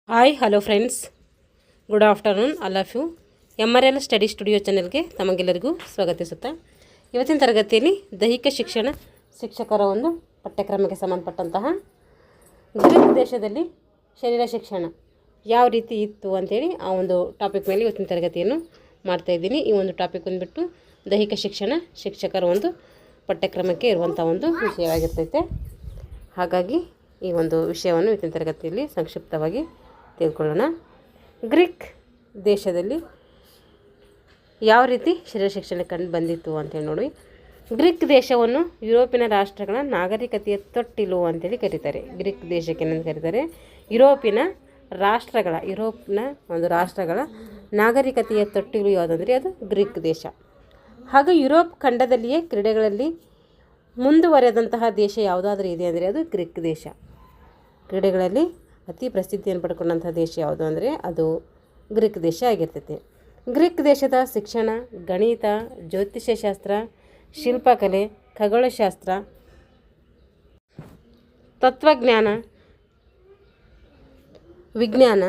Hi hello friends, good afternoon all of you. MRL study studio ಚಾನೆಲ್ಗೆ ತಮಗೆಲ್ಲರಿಗೂ ಸ್ವಾಗತಿಸುತ್ತಾ ಇವತ್ತಿನ ತರಗತಿಯಲ್ಲಿ ದೈಹಿಕ ಶಿಕ್ಷಣ ಶಿಕ್ಷಕರ ಒಂದು ಪಠ್ಯಕ್ರಮಕ್ಕೆ ಸಂಬಂಧಪಟ್ಟಂತಹ ಗ್ರೀಕ್ ದೇಶದಲ್ಲಿ ಶರೀರ ಶಿಕ್ಷಣ ಯಾವ ರೀತಿ ಇತ್ತು ಅಂಥೇಳಿ ಆ ಒಂದು ಟಾಪಿಕ್ ಮೇಲೆ ಇವತ್ತಿನ ತರಗತಿಯನ್ನು ಮಾಡ್ತಾಯಿದ್ದೀನಿ. ಈ ಒಂದು ಟಾಪಿಕ್ ಬಂದುಬಿಟ್ಟು ದೈಹಿಕ ಶಿಕ್ಷಣ ಶಿಕ್ಷಕರ ಒಂದು ಪಠ್ಯಕ್ರಮಕ್ಕೆ ಇರುವಂಥ ಒಂದು ವಿಷಯವಾಗಿರ್ತೈತೆ. ಹಾಗಾಗಿ ಈ ಒಂದು ವಿಷಯವನ್ನು ಇವತ್ತಿನ ತರಗತಿಯಲ್ಲಿ ಸಂಕ್ಷಿಪ್ತವಾಗಿ ತಿಳ್ಕೊಳ್ಳೋಣ. ಗ್ರೀಕ್ ದೇಶದಲ್ಲಿ ಯಾವ ರೀತಿ ಶರೀರ ಶಿಕ್ಷಣ ಕಂಡು ಬಂದಿತ್ತು ಅಂತೇಳಿ ನೋಡಿ. ಗ್ರೀಕ್ ದೇಶವನ್ನು ಯುರೋಪಿನ ರಾಷ್ಟ್ರಗಳ ನಾಗರಿಕತೆಯ ತೊಟ್ಟಿಲು ಅಂತೇಳಿ ಕರೀತಾರೆ. ಗ್ರೀಕ್ ದೇಶಕ್ಕೆ ಏನಂತ ಕರೀತಾರೆ? ಯುರೋಪಿನ ಒಂದು ರಾಷ್ಟ್ರಗಳ ನಾಗರಿಕತೆಯ ತೊಟ್ಟಿಲು ಯಾವುದಂದರೆ ಅದು ಗ್ರೀಕ್ ದೇಶ. ಹಾಗೂ ಯುರೋಪ್ ಖಂಡದಲ್ಲಿಯೇ ಕ್ರೀಡೆಗಳಲ್ಲಿ ಮುಂದುವರೆದಂತಹ ದೇಶ ಯಾವುದಾದ್ರೂ ಇದೆ ಅಂದರೆ ಅದು ಗ್ರೀಕ್ ದೇಶ. ಕ್ರೀಡೆಗಳಲ್ಲಿ ಅತಿ ಪ್ರಸಿದ್ಧಿಯನ್ನು ಪಡ್ಕೊಂಡಂಥ ದೇಶ ಯಾವುದು ಅಂದರೆ ಅದು ಗ್ರೀಕ್ ದೇಶ ಆಗಿರ್ತೈತಿ. ಗ್ರೀಕ್ ದೇಶದ ಶಿಕ್ಷಣ, ಗಣಿತ, ಜ್ಯೋತಿಷ್ಯಶಾಸ್ತ್ರ, ಶಿಲ್ಪಕಲೆ, ಖಗೋಳಶಾಸ್ತ್ರ, ತತ್ವಜ್ಞಾನ, ವಿಜ್ಞಾನ,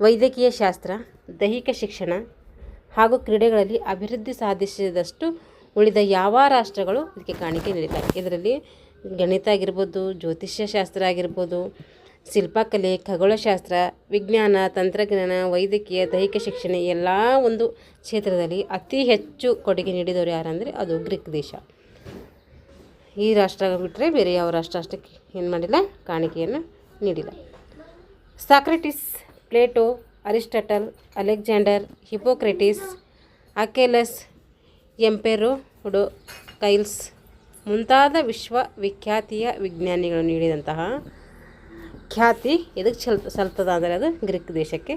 ವೈದ್ಯಕೀಯ ಶಾಸ್ತ್ರ, ದೈಹಿಕ ಶಿಕ್ಷಣ ಹಾಗೂ ಕ್ರೀಡೆಗಳಲ್ಲಿ ಅಭಿವೃದ್ಧಿ ಸಾಧಿಸಿದಷ್ಟು ಉಳಿದ ಯಾವ ರಾಷ್ಟ್ರಗಳು ಇದಕ್ಕೆ ಕಾಣಿಕೆ ನೀಡಿಲ್ಲ. ಇದರಲ್ಲಿ ಗಣಿತ ಆಗಿರ್ಬೋದು, ಜ್ಯೋತಿಷ್ಯಶಾಸ್ತ್ರ ಆಗಿರ್ಬೋದು, ಶಿಲ್ಪಕಲೆ, ಖಗೋಳಶಾಸ್ತ್ರ, ವಿಜ್ಞಾನ, ತಂತ್ರಜ್ಞಾನ, ವೈದ್ಯಕೀಯ, ದೈಹಿಕ ಶಿಕ್ಷಣ ಎಲ್ಲ ಒಂದು ಕ್ಷೇತ್ರದಲ್ಲಿ ಅತಿ ಹೆಚ್ಚು ಕೊಡುಗೆ ನೀಡಿದವರು ಯಾರಂದರೆ ಅದು ಗ್ರೀಕ್ ದೇಶ. ಈ ರಾಷ್ಟ್ರ ಬಿಟ್ಟರೆ ಬೇರೆ ಯಾವ ರಾಷ್ಟ್ರ ಅಷ್ಟಕ್ಕೆ ಏನು ಮಾಡಿಲ್ಲ, ಕಾಣಿಕೆಯನ್ನು ನೀಡಿಲ್ಲ. Socrates, Plato, Aristotle, Alexander, Hippocrates, ಅಕೆಲಸ್, ಎಂಪೆರೋಡೋಕೈಲ್ಸ್ ಮುಂತಾದ ವಿಶ್ವವಿಖ್ಯಾತಿಯ ವಿಜ್ಞಾನಿಗಳು ನೀಡಿದಂತಹ ಖ್ಯಾತಿ ಇದಕ್ಕೆ ಸಲ್ತದ ಅಂದರೆ ಅದು ಗ್ರೀಕ್ ದೇಶಕ್ಕೆ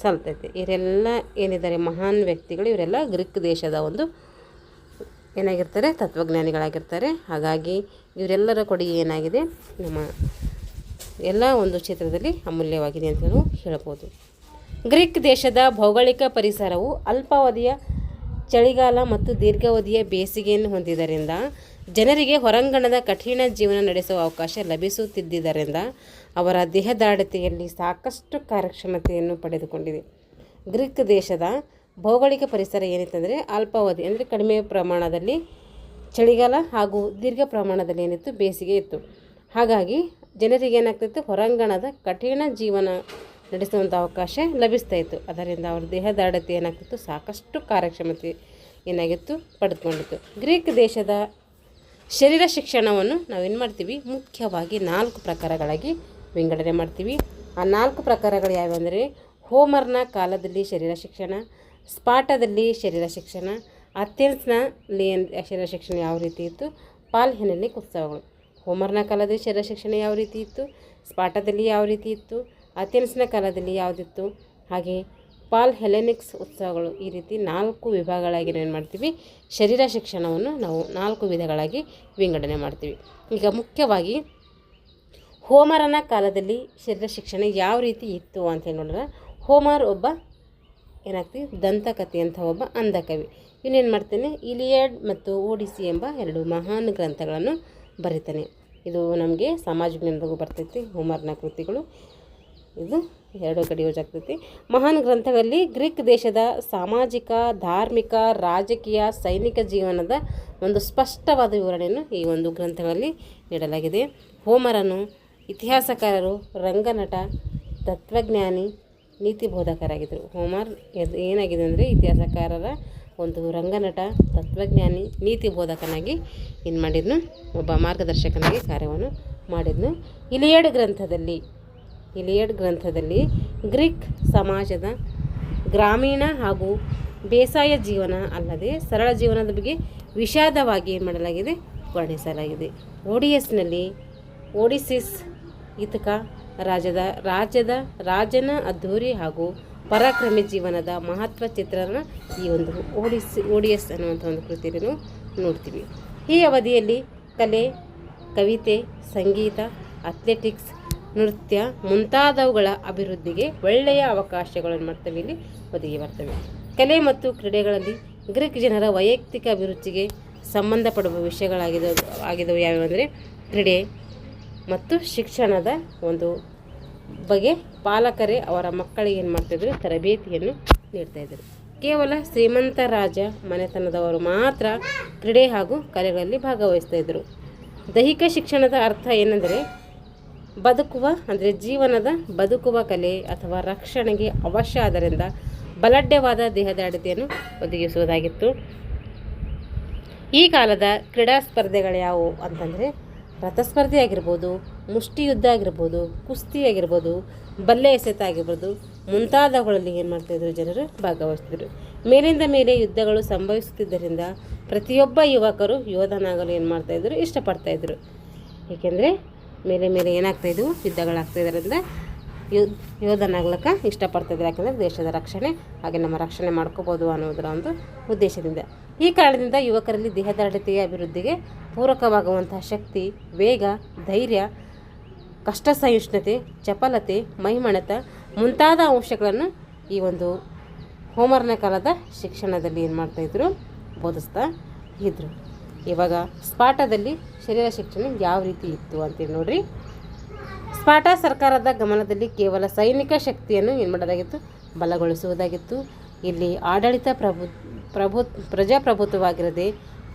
ಸಲ್ತೈತೆ. ಇವರೆಲ್ಲ ಏನಿದ್ದಾರೆ ಮಹಾನ್ ವ್ಯಕ್ತಿಗಳು, ಇವರೆಲ್ಲ ಗ್ರೀಕ್ ದೇಶದ ಒಂದು ಏನಾಗಿರ್ತಾರೆ, ತತ್ವಜ್ಞಾನಿಗಳಾಗಿರ್ತಾರೆ. ಹಾಗಾಗಿ ಇವರೆಲ್ಲರ ಕೊಡುಗೆ ಏನಾಗಿದೆ, ನಮ್ಮ ಎಲ್ಲ ಒಂದು ಕ್ಷೇತ್ರದಲ್ಲಿ ಅಮೂಲ್ಯವಾಗಿದೆ ಅಂತ ನಾವು ಹೇಳ್ಬೋದು. ಗ್ರೀಕ್ ದೇಶದ ಭೌಗೋಳಿಕ ಪರಿಸರವು ಅಲ್ಪಾವಧಿಯ ಚಳಿಗಾಲ ಮತ್ತು ದೀರ್ಘಾವಧಿಯ ಬೇಸಿಗೆಯನ್ನು ಹೊಂದಿದ್ದರಿಂದ ಜನರಿಗೆ ಹೊರಾಂಗಣದ ಕಠಿಣ ಜೀವನ ನಡೆಸುವ ಅವಕಾಶ ಲಭಿಸುತ್ತಿದ್ದರಿಂದ ಅವರ ದೇಹದಾಢ್ಯತೆಯಲ್ಲಿ ಸಾಕಷ್ಟು ಕಾರ್ಯಕ್ಷಮತೆಯನ್ನು ಪಡೆದುಕೊಂಡಿದೆ. ಗ್ರೀಕ್ ದೇಶದ ಭೌಗೋಳಿಕ ಪರಿಸರ ಏನಿತ್ತಂದರೆ ಅಲ್ಪಾವಧಿ ಅಂದರೆ ಕಡಿಮೆ ಪ್ರಮಾಣದಲ್ಲಿ ಚಳಿಗಾಲ ಹಾಗೂ ದೀರ್ಘ ಪ್ರಮಾಣದಲ್ಲಿ ಏನಿತ್ತು, ಬೇಸಿಗೆ ಇತ್ತು. ಹಾಗಾಗಿ ಜನರಿಗೆ ಏನಾಗ್ತಿತ್ತು, ಹೊರಾಂಗಣದ ಕಠಿಣ ಜೀವನ ನಡೆಸುವಂಥ ಅವಕಾಶ ಲಭಿಸ್ತಾ ಇತ್ತು. ಅದರಿಂದ ಅವ್ರ ದೇಹದಾಢ್ಯತೆ ಏನಾಗ್ತಿತ್ತು, ಸಾಕಷ್ಟು ಕಾರ್ಯಕ್ಷಮತೆ ಏನಾಗಿತ್ತು, ಪಡೆದುಕೊಂಡಿತ್ತು. ಗ್ರೀಕ್ ದೇಶದ ಶರೀರ ಶಿಕ್ಷಣವನ್ನು ನಾವೇನು ಮಾಡ್ತೀವಿ, ಮುಖ್ಯವಾಗಿ 4 ಪ್ರಕಾರಗಳಾಗಿ ವಿಂಗಡಣೆ ಮಾಡ್ತೀವಿ. ಆ 4 ಪ್ರಕಾರಗಳು ಯಾವೆಂದರೆ ಹೋಮರ್ನ ಕಾಲದಲ್ಲಿ ಶರೀರ ಶಿಕ್ಷಣ, ಸ್ಪಾಟದಲ್ಲಿ ಶರೀರ ಶಿಕ್ಷಣ, ಅಥೆನ್ಸ್ನಲ್ಲಿ ಶರೀರ ಶಿಕ್ಷಣ ಯಾವ ರೀತಿ ಇತ್ತು, ಪಾಲ್ ಹೆಲೆನಿಕ್ ಉತ್ಸವಗಳು. ಹೋಮರ್ನ ಕಾಲದಲ್ಲಿ ಶರೀರ ಶಿಕ್ಷಣ ಯಾವ ರೀತಿ ಇತ್ತು, ಸ್ಪಾಟದಲ್ಲಿ ಯಾವ ರೀತಿ ಇತ್ತು, ಅಥೆನ್ಸ್ನ ಕಾಲದಲ್ಲಿ ಯಾವುದಿತ್ತು, ಹಾಗೆ ಪಾಲ್ ಹೆಲೆನಿಕ್ಸ್ ಉತ್ಸವಗಳು. ಈ ರೀತಿ 4 ವಿಭಾಗಗಳಾಗಿ ಏನು ಮಾಡ್ತೀವಿ, ಶರೀರ ಶಿಕ್ಷಣವನ್ನು ನಾವು 4 ವಿಧಗಳಾಗಿ ವಿಂಗಡಣೆ ಮಾಡ್ತೀವಿ. ಈಗ ಮುಖ್ಯವಾಗಿ ಹೋಮರನ ಕಾಲದಲ್ಲಿ ಶರೀರ ಶಿಕ್ಷಣ ಯಾವ ರೀತಿ ಇತ್ತು ಅಂತ ನೋಡಿದ್ರೆ, ಹೋಮರ್ ಒಬ್ಬ ಏನಾಗ್ತೀವಿ, ದಂತಕಥೆ ಅಂತ ಒಬ್ಬ ಅಂಧಕವಿ. ಇವನೇನು ಮಾಡ್ತಾನೆ, ಇಲಿಯಡ್ ಮತ್ತು ಓಡಿಸಿ ಎಂಬ 2 ಮಹಾನ್ ಗ್ರಂಥಗಳನ್ನು ಬರೀತಾನೆ. ಇದು ನಮಗೆ ಸಮಾಜ ವಿಜ್ಞಾನದಾಗೂ ಬರ್ತೈತಿ. ಹೋಮರ್ನ ಕೃತಿಗಳು ಇದು 2 ಕಡೆ ಯೂಸ್ ಆಗ್ತೈತಿ. ಮಹಾನ್ ಗ್ರಂಥಗಳಲ್ಲಿ ಗ್ರೀಕ್ ದೇಶದ ಸಾಮಾಜಿಕ, ಧಾರ್ಮಿಕ, ರಾಜಕೀಯ, ಸೈನಿಕ ಜೀವನದ ಒಂದು ಸ್ಪಷ್ಟವಾದ ವಿವರಣೆಯನ್ನು ಈ ಒಂದು ಗ್ರಂಥಗಳಲ್ಲಿ ನೀಡಲಾಗಿದೆ. ಹೋಮರನು ಇತಿಹಾಸಕಾರರು, ರಂಗನಟ, ತತ್ವಜ್ಞಾನಿ, ನೀತಿ ಬೋಧಕರಾಗಿದ್ದರು. ಹೋಮರ್ ಏನಾಗಿದೆ ಅಂದರೆ ಇತಿಹಾಸಕಾರರ ಒಂದು ರಂಗನಟ, ತತ್ವಜ್ಞಾನಿ, ನೀತಿ ಬೋಧಕನಾಗಿ ಏನು ಮಾಡಿದ್ನು, ಒಬ್ಬ ಮಾರ್ಗದರ್ಶಕನಾಗಿ ಕಾರ್ಯವನ್ನು ಮಾಡಿದ್ನು. ಇಲಿಯಡ್ ಗ್ರಂಥದಲ್ಲಿ ಗ್ರೀಕ್ ಸಮಾಜದ ಗ್ರಾಮೀಣ ಹಾಗೂ ಬೇಸಾಯ ಜೀವನ ಅಲ್ಲದೆ ಸರಳ ಜೀವನದ ಬಗ್ಗೆ ವಿಷಾದವಾಗಿ ಏನು ಮಾಡಲಾಗಿದೆ, ವರ್ಣಿಸಲಾಗಿದೆ. ಓಡಿಯಸ್ನಲ್ಲಿ ಓಡಿಸಿಸ್ ಇತಕ ರಾಜನ ಅದ್ಧೂರಿ ಹಾಗೂ ಪರಾಕ್ರಮಿ ಜೀವನದ ಮಹತ್ವ ಚಿತ್ರನ ಈ ಒಂದು ಓಡಿಯಸ್ ಅನ್ನುವಂಥ ಒಂದು ಕೃತಿಯನ್ನು ನೋಡ್ತೀವಿ. ಈ ಅವಧಿಯಲ್ಲಿ ಕಲೆ, ಕವಿತೆ, ಸಂಗೀತ, ಅಥ್ಲೆಟಿಕ್ಸ್, ನೃತ್ಯ ಮುಂತಾದವುಗಳ ಅಭಿವೃದ್ಧಿಗೆ ಒಳ್ಳೆಯ ಅವಕಾಶಗಳನ್ನು ಮಾಡ್ತವೆ, ಇಲ್ಲಿ ಒದಗಿ ಬರ್ತವೆ. ಕಲೆ ಮತ್ತು ಕ್ರೀಡೆಗಳಲ್ಲಿ ಗ್ರೀಕ್ ಜನರ ವೈಯಕ್ತಿಕ ಅಭಿರುಚಿಗೆ ಸಂಬಂಧಪಡುವ ವಿಷಯಗಳಾಗಿದ್ದವು ಯಾವ್ಯಾವಂದರೆ ಕ್ರೀಡೆ ಮತ್ತು ಶಿಕ್ಷಣದ ಒಂದು ಬಗ್ಗೆ ಪಾಲಕರೇ ಅವರ ಮಕ್ಕಳಿಗೆ ಏನು ಮಾಡ್ತಾಯಿದ್ರು, ತರಬೇತಿಯನ್ನು ನೀಡ್ತಾಯಿದ್ರು. ಕೇವಲ ಶ್ರೀಮಂತ ರಾಜ ಮನೆತನದವರು ಮಾತ್ರ ಕ್ರೀಡೆ ಹಾಗೂ ಕಲೆಗಳಲ್ಲಿ ಭಾಗವಹಿಸ್ತಾಯಿದ್ರು. ದೈಹಿಕ ಶಿಕ್ಷಣದ ಅರ್ಥ ಏನೆಂದರೆ ಜೀವನದ ಬದುಕುವ ಕಲೆ ಅಥವಾ ರಕ್ಷಣೆಗೆ ಅವಶ್ಯ ಆದ್ದರಿಂದ ಬಲಾಢ್ಯವಾದ ದೇಹದ ಅಳತೆಯನ್ನು ಒದಗಿಸುವುದಾಗಿತ್ತು. ಈ ಕಾಲದ ಕ್ರೀಡಾ ಸ್ಪರ್ಧೆಗಳು ಯಾವುವು ಅಂತಂದರೆ ರಥಸ್ಪರ್ಧೆ ಆಗಿರ್ಬೋದು, ಮುಷ್ಟಿಯುದ್ಧ ಆಗಿರ್ಬೋದು, ಕುಸ್ತಿ ಆಗಿರ್ಬೋದು, ಬಲ್ಲೆ ಎಸೆತ ಆಗಿರ್ಬೋದು ಮುಂತಾದವುಗಳಲ್ಲಿ ಏನು ಮಾಡ್ತಾಯಿದ್ರು, ಜನರು ಭಾಗವಹಿಸ್ತಿದ್ರು. ಮೇಲಿಂದ ಮೇಲೆ ಯುದ್ಧಗಳು ಸಂಭವಿಸುತ್ತಿದ್ದರಿಂದ ಪ್ರತಿಯೊಬ್ಬ ಯುವಕರು ಯೋಧನಾಗಲು ಏನು ಮಾಡ್ತಾಯಿದ್ರು, ಇಷ್ಟಪಡ್ತಾಯಿದ್ರು. ಏಕೆಂದರೆ ಮೇಲೆ ಏನಾಗ್ತಾಯಿದ್ವು, ಯುದ್ಧಗಳಾಗ್ತಾಯಿದ್ದರಿಂದ ಯೋಧನಾಗ್ಲಿಕ್ಕೆ ಇಷ್ಟಪಡ್ತಿದ್ರು. ಯಾಕಂದರೆ ದೇಶದ ರಕ್ಷಣೆ ಹಾಗೆ ನಮ್ಮ ರಕ್ಷಣೆ ಮಾಡ್ಕೋಬೋದು ಅನ್ನೋದರ ಒಂದು ಉದ್ದೇಶದಿಂದ. ಈ ಕಾರಣದಿಂದ ಯುವಕರಲ್ಲಿ ದೇಹದಾಢ್ಯತೆಯ ಅಭಿವೃದ್ಧಿಗೆ ಪೂರಕವಾಗುವಂತಹ ಶಕ್ತಿ, ವೇಗ, ಧೈರ್ಯ, ಕಷ್ಟ ಸಹಿಷ್ಣುತೆ, ಚಪಲತೆ, ಮೈಮಣತ ಮುಂತಾದ ಅಂಶಗಳನ್ನು ಈ ಒಂದು ಹೋಮರ್ನ ಕಾಲದ ಶಿಕ್ಷಣದಲ್ಲಿ ಏನು ಮಾಡ್ತಾಯಿದ್ರು, ಬೋಧಿಸ್ತಾ ಇದ್ದರು. ಇವಾಗ ಸ್ಪಾಟದಲ್ಲಿ ಶರೀರ ಶಿಕ್ಷಣ ಯಾವ ರೀತಿ ಇತ್ತು ಅಂತೇಳಿ ನೋಡ್ರಿ. ಸ್ಪಾಟ ಸರ್ಕಾರದ ಗಮನದಲ್ಲಿ ಕೇವಲ ಸೈನಿಕ ಶಕ್ತಿಯನ್ನು ಏನು ಮಾಡೋದಾಗಿತ್ತು, ಬಲಗೊಳಿಸುವುದಾಗಿತ್ತು. ಇಲ್ಲಿ ಆಡಳಿತ ಪ್ರಜಾಪ್ರಭುತ್ವವಾಗಿರದೆ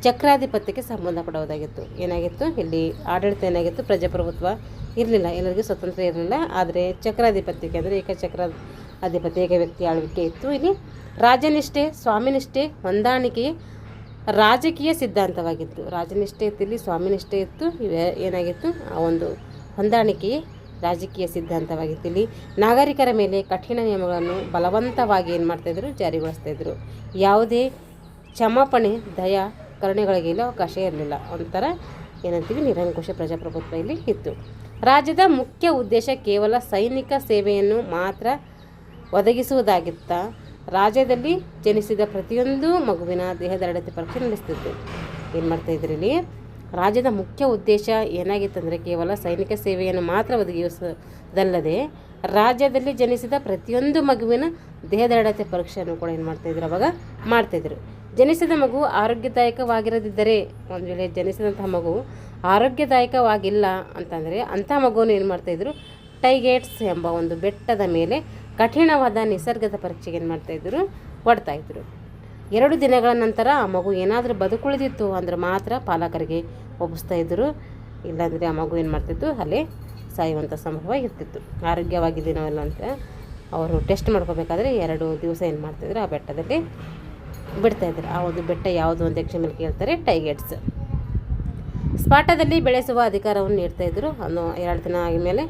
ಚಕ್ರಾಧಿಪತ್ಯಕ್ಕೆ ಸಂಬಂಧಪಡುವುದಾಗಿತ್ತು. ಏನಾಗಿತ್ತು ಇಲ್ಲಿ ಆಡಳಿತ ಏನಾಗಿತ್ತು, ಪ್ರಜಾಪ್ರಭುತ್ವ ಇರಲಿಲ್ಲ, ಎಲ್ಲರಿಗೂ ಸ್ವತಂತ್ರ ಇರಲಿಲ್ಲ. ಆದರೆ ಚಕ್ರಾಧಿಪತ್ಯಕ್ಕೆ ಅಂದರೆ ಏಕಚಕ್ರಾಧಿಪತ್ಯ, ಏಕ ವ್ಯಕ್ತಿ ಆಳ್ವಿಕೆ ಇತ್ತು. ಇಲ್ಲಿ ರಾಜನಿಷ್ಠೆ, ಸ್ವಾಮಿನಿಷ್ಠೆ, ಹೊಂದಾಣಿಕೆ ರಾಜಕೀಯ ಸಿದ್ಧಾಂತವಾಗಿತ್ತು. ರಾಜನಿಷ್ಠೆ ಇತ್ತು, ಇಲ್ಲಿ ಸ್ವಾಮಿನಿಷ್ಠೆ ಇತ್ತು. ಏನಾಗಿತ್ತು, ಆ ಒಂದು ಹೊಂದಾಣಿಕೆಯೇ ರಾಜಕೀಯ ಸಿದ್ಧಾಂತವಾಗಿತ್ತು. ಇಲ್ಲಿ ನಾಗರಿಕರ ಮೇಲೆ ಕಠಿಣ ನಿಯಮಗಳನ್ನು ಬಲವಂತವಾಗಿ ಏನು ಮಾಡ್ತಾಯಿದ್ರು, ಜಾರಿಗೊಳಿಸ್ತಾಯಿದ್ರು. ಯಾವುದೇ ಕ್ಷಮಾಪಣೆ, ದಯಾ ಕರುಣೆಗಳಿಗೆಲ್ಲ ಅವಕಾಶ ಇರಲಿಲ್ಲ. ಒಂಥರ ಏನಂತೀವಿ, ನಿರಂಕುಶ ಪ್ರಜಾಪ್ರಭುತ್ವ ಇಲ್ಲಿ ಇತ್ತು. ರಾಜ್ಯದ ಮುಖ್ಯ ಉದ್ದೇಶ ಕೇವಲ ಸೈನಿಕ ಸೇವೆಯನ್ನು ಮಾತ್ರ ಒದಗಿಸುವುದಾಗಿತ್ತ. ರಾಜ್ಯದಲ್ಲಿ ಜನಿಸಿದ ಪ್ರತಿಯೊಂದು ಮಗುವಿನ ದೇಹದ ಅಳತೆ ಪರೀಕ್ಷೆ ನಡೆಸ್ತಿತ್ತು. ಏನು ಮಾಡ್ತಾಯಿದ್ರು ಇಲ್ಲಿ, ರಾಜ್ಯದ ಮುಖ್ಯ ಉದ್ದೇಶ ಏನಾಗಿತ್ತಂದರೆ ಕೇವಲ ಸೈನಿಕ ಸೇವೆಯನ್ನು ಮಾತ್ರ ಒದಗಿಸುವುದಲ್ಲದೆ ರಾಜ್ಯದಲ್ಲಿ ಜನಿಸಿದ ಪ್ರತಿಯೊಂದು ಮಗುವಿನ ದೇಹದ ಅಳತೆ ಪರೀಕ್ಷೆಯನ್ನು ಕೂಡ ಏನು ಮಾಡ್ತಾಯಿದ್ರು, ಅವಾಗ ಮಾಡ್ತಾಯಿದ್ರು. ಜನಿಸಿದ ಮಗು ಆರೋಗ್ಯದಾಯಕವಾಗಿರದಿದ್ದರೆ, ಒಂದು ವೇಳೆ ಜನಿಸಿದಂತಹ ಮಗು ಆರೋಗ್ಯದಾಯಕವಾಗಿಲ್ಲ ಅಂತಂದರೆ ಅಂಥ ಮಗುವನ್ನು ಏನು ಮಾಡ್ತಾಯಿದ್ರು, ಟೈಗೇಟ್ಸ್ ಎಂಬ ಒಂದು ಬೆಟ್ಟದ ಮೇಲೆ ಕಠಿಣವಾದ ನಿಸರ್ಗದ ಪರೀಕ್ಷೆಗೆ ಏನು ಮಾಡ್ತಾಯಿದ್ರು, ಒಡ್ತಾಯಿದ್ರು. 2 ದಿನಗಳ ನಂತರ ಆ ಮಗು ಏನಾದರೂ ಬದುಕುಳಿದಿತ್ತು ಅಂದ್ರೆ ಮಾತ್ರ ಪಾಲಕರಿಗೆ ಒಪ್ಪಿಸ್ತಾಯಿದ್ರು. ಇಲ್ಲಾಂದರೆ ಆ ಮಗು ಏನು ಮಾಡ್ತಿತ್ತು, ಅಲ್ಲೇ ಸಾಯುವಂಥ ಸಂಭವ ಇರ್ತಿತ್ತು. ಆರೋಗ್ಯವಾಗಿದ್ದೀನೋ ಇಲ್ಲ ಅಂತ ಅವರು ಟೆಸ್ಟ್ ಮಾಡ್ಕೋಬೇಕಾದ್ರೆ 2 ದಿವಸ ಏನು ಮಾಡ್ತಾಯಿದ್ರು, ಆ ಬೆಟ್ಟದಲ್ಲಿ ಬಿಡ್ತಾಯಿದ್ರು. ಆ ಒಂದು ಬೆಟ್ಟ ಯಾವುದು ಅಂತ ಮೇಲೆ ಕೇಳ್ತಾರೆ, ಟೈಗೇಟ್ಸ್. ಸ್ಪಾಟದಲ್ಲಿ ಬೆಳೆಸುವ ಅಧಿಕಾರವನ್ನು ನೀಡ್ತಾಯಿದ್ರು. ಅನ್ನೋ 2 ದಿನ ಆಗಿದ್ಮೇಲೆ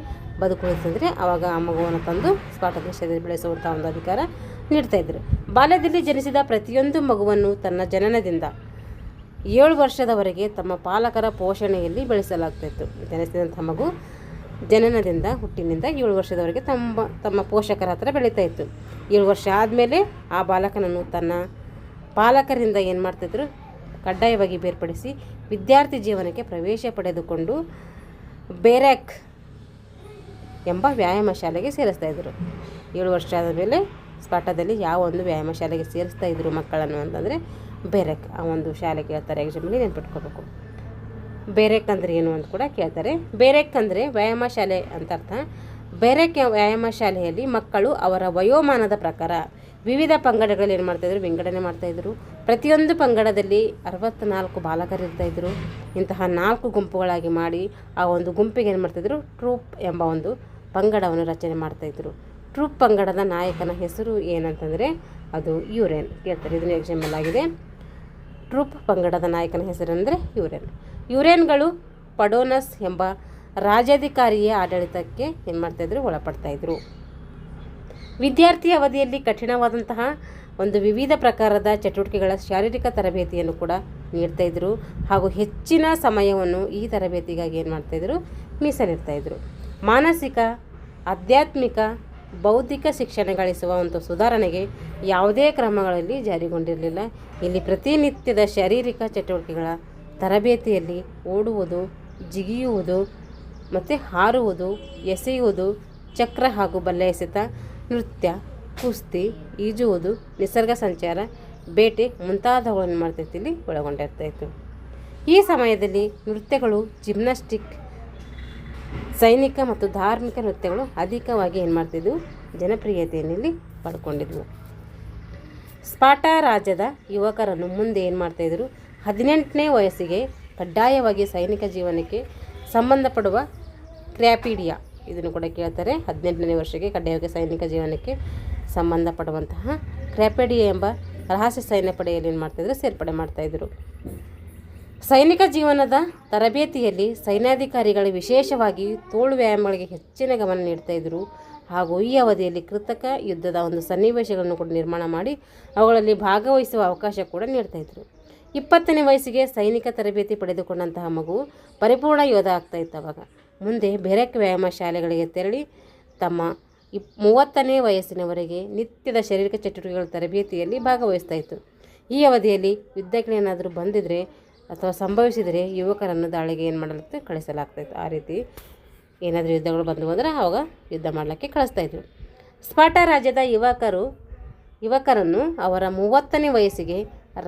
ಬದುಕುಳಿತಂದರೆ ಆವಾಗ ಆ ಮಗುವನ್ನು ತಂದು ಸ್ಪಾಟ ದೇಶದಲ್ಲಿ ಬೆಳೆಸುವಂಥ ಒಂದು ಅಧಿಕಾರ ನೀಡ್ತಾಯಿದ್ರು. ಬಾಲ್ಯದಲ್ಲಿ ಜನಿಸಿದ ಪ್ರತಿಯೊಂದು ಮಗುವನ್ನು ತನ್ನ ಜನನದಿಂದ 7 ವರ್ಷದವರೆಗೆ ತಮ್ಮ ಪಾಲಕರ ಪೋಷಣೆಯಲ್ಲಿ ಬೆಳೆಸಲಾಗ್ತಾಯಿತ್ತು. ಜನಿಸಿದಂಥ ಮಗು ಜನನದಿಂದ ಹುಟ್ಟಿನಿಂದ 7 ವರ್ಷದವರೆಗೆ ತಮ್ಮ ಪೋಷಕರ ಹತ್ರ ಬೆಳೀತಾ ಇತ್ತು. 7 ವರ್ಷ ಆದಮೇಲೆ ಆ ಬಾಲಕನನ್ನು ತನ್ನ ಪಾಲಕರಿಂದ ಏನು ಮಾಡ್ತಿದ್ರು, ಕಡ್ಡಾಯವಾಗಿ ಬೇರ್ಪಡಿಸಿ ವಿದ್ಯಾರ್ಥಿ ಜೀವನಕ್ಕೆ ಪ್ರವೇಶ ಪಡೆದುಕೊಂಡು ಬೇರೆಕ್ ಎಂಬ ವ್ಯಾಯಾಮ ಶಾಲೆಗೆ ಸೇರಿಸ್ತಾಯಿದ್ರು. 7 ವರ್ಷ ಆದ ಮೇಲೆ ಸ್ಪಾಟದಲ್ಲಿ ಯಾವ ಒಂದು ವ್ಯಾಯಾಮ ಶಾಲೆಗೆ ಸೇರಿಸ್ತಾಯಿದ್ರು ಮಕ್ಕಳನ್ನು ಅಂತಂದರೆ ಬೇರೆಕ್. ಆ ಒಂದು ಶಾಲೆ ಕೇಳ್ತಾರೆ, ಎಕ್ಸಾಮಲ್ಲಿ ನೆನ್ಪಿಟ್ಕೋಬೇಕು. ಬೇರೆಕ್ ಅಂದರೆ ಏನು ಅಂತ ಕೂಡ ಕೇಳ್ತಾರೆ. ಬೇರೆಕ್ ಅಂದರೆ ವ್ಯಾಯಾಮ ಶಾಲೆ ಅಂತ ಅರ್ಥ. ಬೇರೆಕ್ ವ್ಯಾಯಾಮ ಶಾಲೆಯಲ್ಲಿ ಮಕ್ಕಳು ಅವರ ವಯೋಮಾನದ ಪ್ರಕಾರ ವಿವಿಧ ಪಂಗಡಗಳಲ್ಲಿ ಏನು ಮಾಡ್ತಾಯಿದ್ರು, ವಿಂಗಡಣೆ ಮಾಡ್ತಾಯಿದ್ರು. ಪ್ರತಿಯೊಂದು ಪಂಗಡದಲ್ಲಿ 64 ಬಾಲಕರು ಇರ್ತಾಯಿದ್ರು. ಇಂತಹ 4 ಗುಂಪುಗಳಾಗಿ ಮಾಡಿ ಆ ಒಂದು ಗುಂಪಿಗೆ ಏನು ಮಾಡ್ತಾಯಿದ್ರು, ಟ್ರೂಪ್ ಎಂಬ ಒಂದು ಪಂಗಡವನ್ನು ರಚನೆ ಮಾಡ್ತಾಯಿದ್ರು. ಟ್ರೂಪ್ ಪಂಗಡದ ನಾಯಕನ ಹೆಸರು ಏನಂತಂದರೆ ಅದು ಯೂರೇನ್. ಕೇಳ್ತಾರೆ, ಇದನ್ನು ಎಕ್ಸಾಂಪಲ್ ಆಗಿದೆ. ಟ್ರೂಪ್ ಪಂಗಡದ ನಾಯಕನ ಹೆಸರೆಂದರೆ ಯೂರೇನ್. ಯೂರೇನ್ಗಳು ಪಡೋನಸ್ ಎಂಬ ರಾಜ್ಯಾಧಿಕಾರಿಯ ಆಡಳಿತಕ್ಕೆ ಏನು ಮಾಡ್ತಾಯಿದ್ರು, ಒಳಪಡ್ತಾಯಿದ್ರು. ವಿದ್ಯಾರ್ಥಿ ಅವಧಿಯಲ್ಲಿ ಕಠಿಣವಾದಂತಹ ಒಂದು ವಿವಿಧ ಪ್ರಕಾರದ ಚಟುವಟಿಕೆಗಳ ಶಾರೀರಿಕ ತರಬೇತಿಯನ್ನು ಕೂಡ ನೀಡ್ತಾಯಿದ್ರು. ಹಾಗೂ ಹೆಚ್ಚಿನ ಸಮಯವನ್ನು ಈ ತರಬೇತಿಗಾಗಿ ಏನು ಮಾಡ್ತಾಯಿದ್ರು, ಮೀಸಲಿಡ್ತಾಯಿದ್ರು. ಮಾನಸಿಕ, ಆಧ್ಯಾತ್ಮಿಕ, ಬೌದ್ಧಿಕ ಶಿಕ್ಷಣ ಗಳಿಸುವ ಒಂದು ಸುಧಾರಣೆಗೆ ಯಾವುದೇ ಕ್ರಮಗಳಲ್ಲಿ ಜಾರಿಗೊಂಡಿರಲಿಲ್ಲ. ಇಲ್ಲಿ ಪ್ರತಿನಿತ್ಯದ ಶಾರೀರಿಕ ಚಟುವಟಿಕೆಗಳ ತರಬೇತಿಯಲ್ಲಿ ಓಡುವುದು, ಜಿಗಿಯುವುದು ಮತ್ತು ಹಾರುವುದು, ಎಸೆಯುವುದು, ಚಕ್ರ ಹಾಗೂ ಬಲ್ಲೆ ಎಸೆತ, ನೃತ್ಯ, ಕುಸ್ತಿ, ಈಜುವುದು, ನಿಸರ್ಗ ಸಂಚಾರ, ಬೇಟೆ ಮುಂತಾದವುಗಳನ್ನು ಮಾಡ್ತೈತಿ ಇಲ್ಲಿ ಒಳಗೊಂಡಿರ್ತಾಯಿತ್ತು. ಈ ಸಮಯದಲ್ಲಿ ನೃತ್ಯಗಳು, ಜಿಮ್ನಾಸ್ಟಿಕ್, ಸೈನಿಕ ಮತ್ತು ಧಾರ್ಮಿಕ ನೃತ್ಯಗಳು ಅಧಿಕವಾಗಿ ಏನು ಮಾಡ್ತಿದ್ವು, ಜನಪ್ರಿಯತೆಯನ್ನು ಇಲ್ಲಿ ಪಡ್ಕೊಂಡಿದ್ವು. ಸ್ಪಾಟಾ ರಾಜ್ಯದ ಯುವಕರನ್ನು ಮುಂದೆ ಏನು ಮಾಡ್ತಾಯಿದ್ರು, 18ನೇ ವಯಸ್ಸಿಗೆ ಕಡ್ಡಾಯವಾಗಿ ಸೈನಿಕ ಜೀವನಕ್ಕೆ ಸಂಬಂಧಪಡುವ ಕ್ರ್ಯಾಪಿಡಿಯಾ, ಇದನ್ನು ಕೂಡ ಕೇಳ್ತಾರೆ. 18ನೇ ವರ್ಷಕ್ಕೆ ಕಡ್ಡಾಯವಾಗಿ ಸೈನಿಕ ಜೀವನಕ್ಕೆ ಸಂಬಂಧಪಡುವಂತಹ ಕ್ರ್ಯಾಪಿಡಿಯಾ ಎಂಬ ರಹಸ್ಯ ಸೈನ್ಯ ಪಡೆಯಲ್ಲಿ ಏನು ಮಾಡ್ತಾಯಿದ್ರು, ಸೇರ್ಪಡೆ ಮಾಡ್ತಾಯಿದ್ರು. ಸೈನಿಕ ಜೀವನದ ತರಬೇತಿಯಲ್ಲಿ ಸೈನ್ಯಾಧಿಕಾರಿಗಳು ವಿಶೇಷವಾಗಿ ತೋಳು ವ್ಯಾಯಾಮಗಳಿಗೆ ಹೆಚ್ಚಿನ ಗಮನ ನೀಡ್ತಾಯಿದ್ರು. ಹಾಗೂ ಈ ಅವಧಿಯಲ್ಲಿ ಕೃತಕ ಯುದ್ಧದ ಒಂದು ಸನ್ನಿವೇಶಗಳನ್ನು ಕೂಡ ನಿರ್ಮಾಣ ಮಾಡಿ ಅವುಗಳಲ್ಲಿ ಭಾಗವಹಿಸುವ ಅವಕಾಶ ಕೂಡ ನೀಡ್ತಾಯಿದ್ರು. 20ನೇ ವಯಸ್ಸಿಗೆ ಸೈನಿಕ ತರಬೇತಿ ಪಡೆದುಕೊಂಡಂತಹ ಮಗು ಪರಿಪೂರ್ಣ ಯೋಧ ಆಗ್ತಾಯಿತ್ತು. ಅವಾಗ ಮುಂದೆ ಬೇರೆ ವ್ಯಾಯಾಮ ಶಾಲೆಗಳಿಗೆ ತೆರಳಿ ತಮ್ಮ 30ನೇ ವಯಸ್ಸಿನವರೆಗೆ ನಿತ್ಯದ ಶಾರೀರಿಕ ಚಟುವಟಿಕೆಗಳ ತರಬೇತಿಯಲ್ಲಿ ಭಾಗವಹಿಸ್ತಾಯಿತ್ತು. ಈ ಅವಧಿಯಲ್ಲಿ ಯುದ್ಧಗಳೇನಾದರೂ ಬಂದಿದ್ದರೆ ಅಥವಾ ಸಂಭವಿಸಿದರೆ ಯುವಕರನ್ನು ದಾಳಿಗೆ ಏನು ಮಾಡಲಿಕ್ಕೆ ಕಳಿಸಲಾಗ್ತಾಯಿತ್ತು. ಆ ರೀತಿ ಏನಾದರೂ ಯುದ್ಧಗಳು ಬಂದು ಅಂದರೆ ಆವಾಗ ಯುದ್ಧ ಮಾಡಲಿಕ್ಕೆ ಕಳಿಸ್ತಾಯಿದ್ರು. ಸ್ಪಾಟಾ ರಾಜ್ಯದ ಯುವಕರನ್ನು ಅವರ 30ನೇ ವಯಸ್ಸಿಗೆ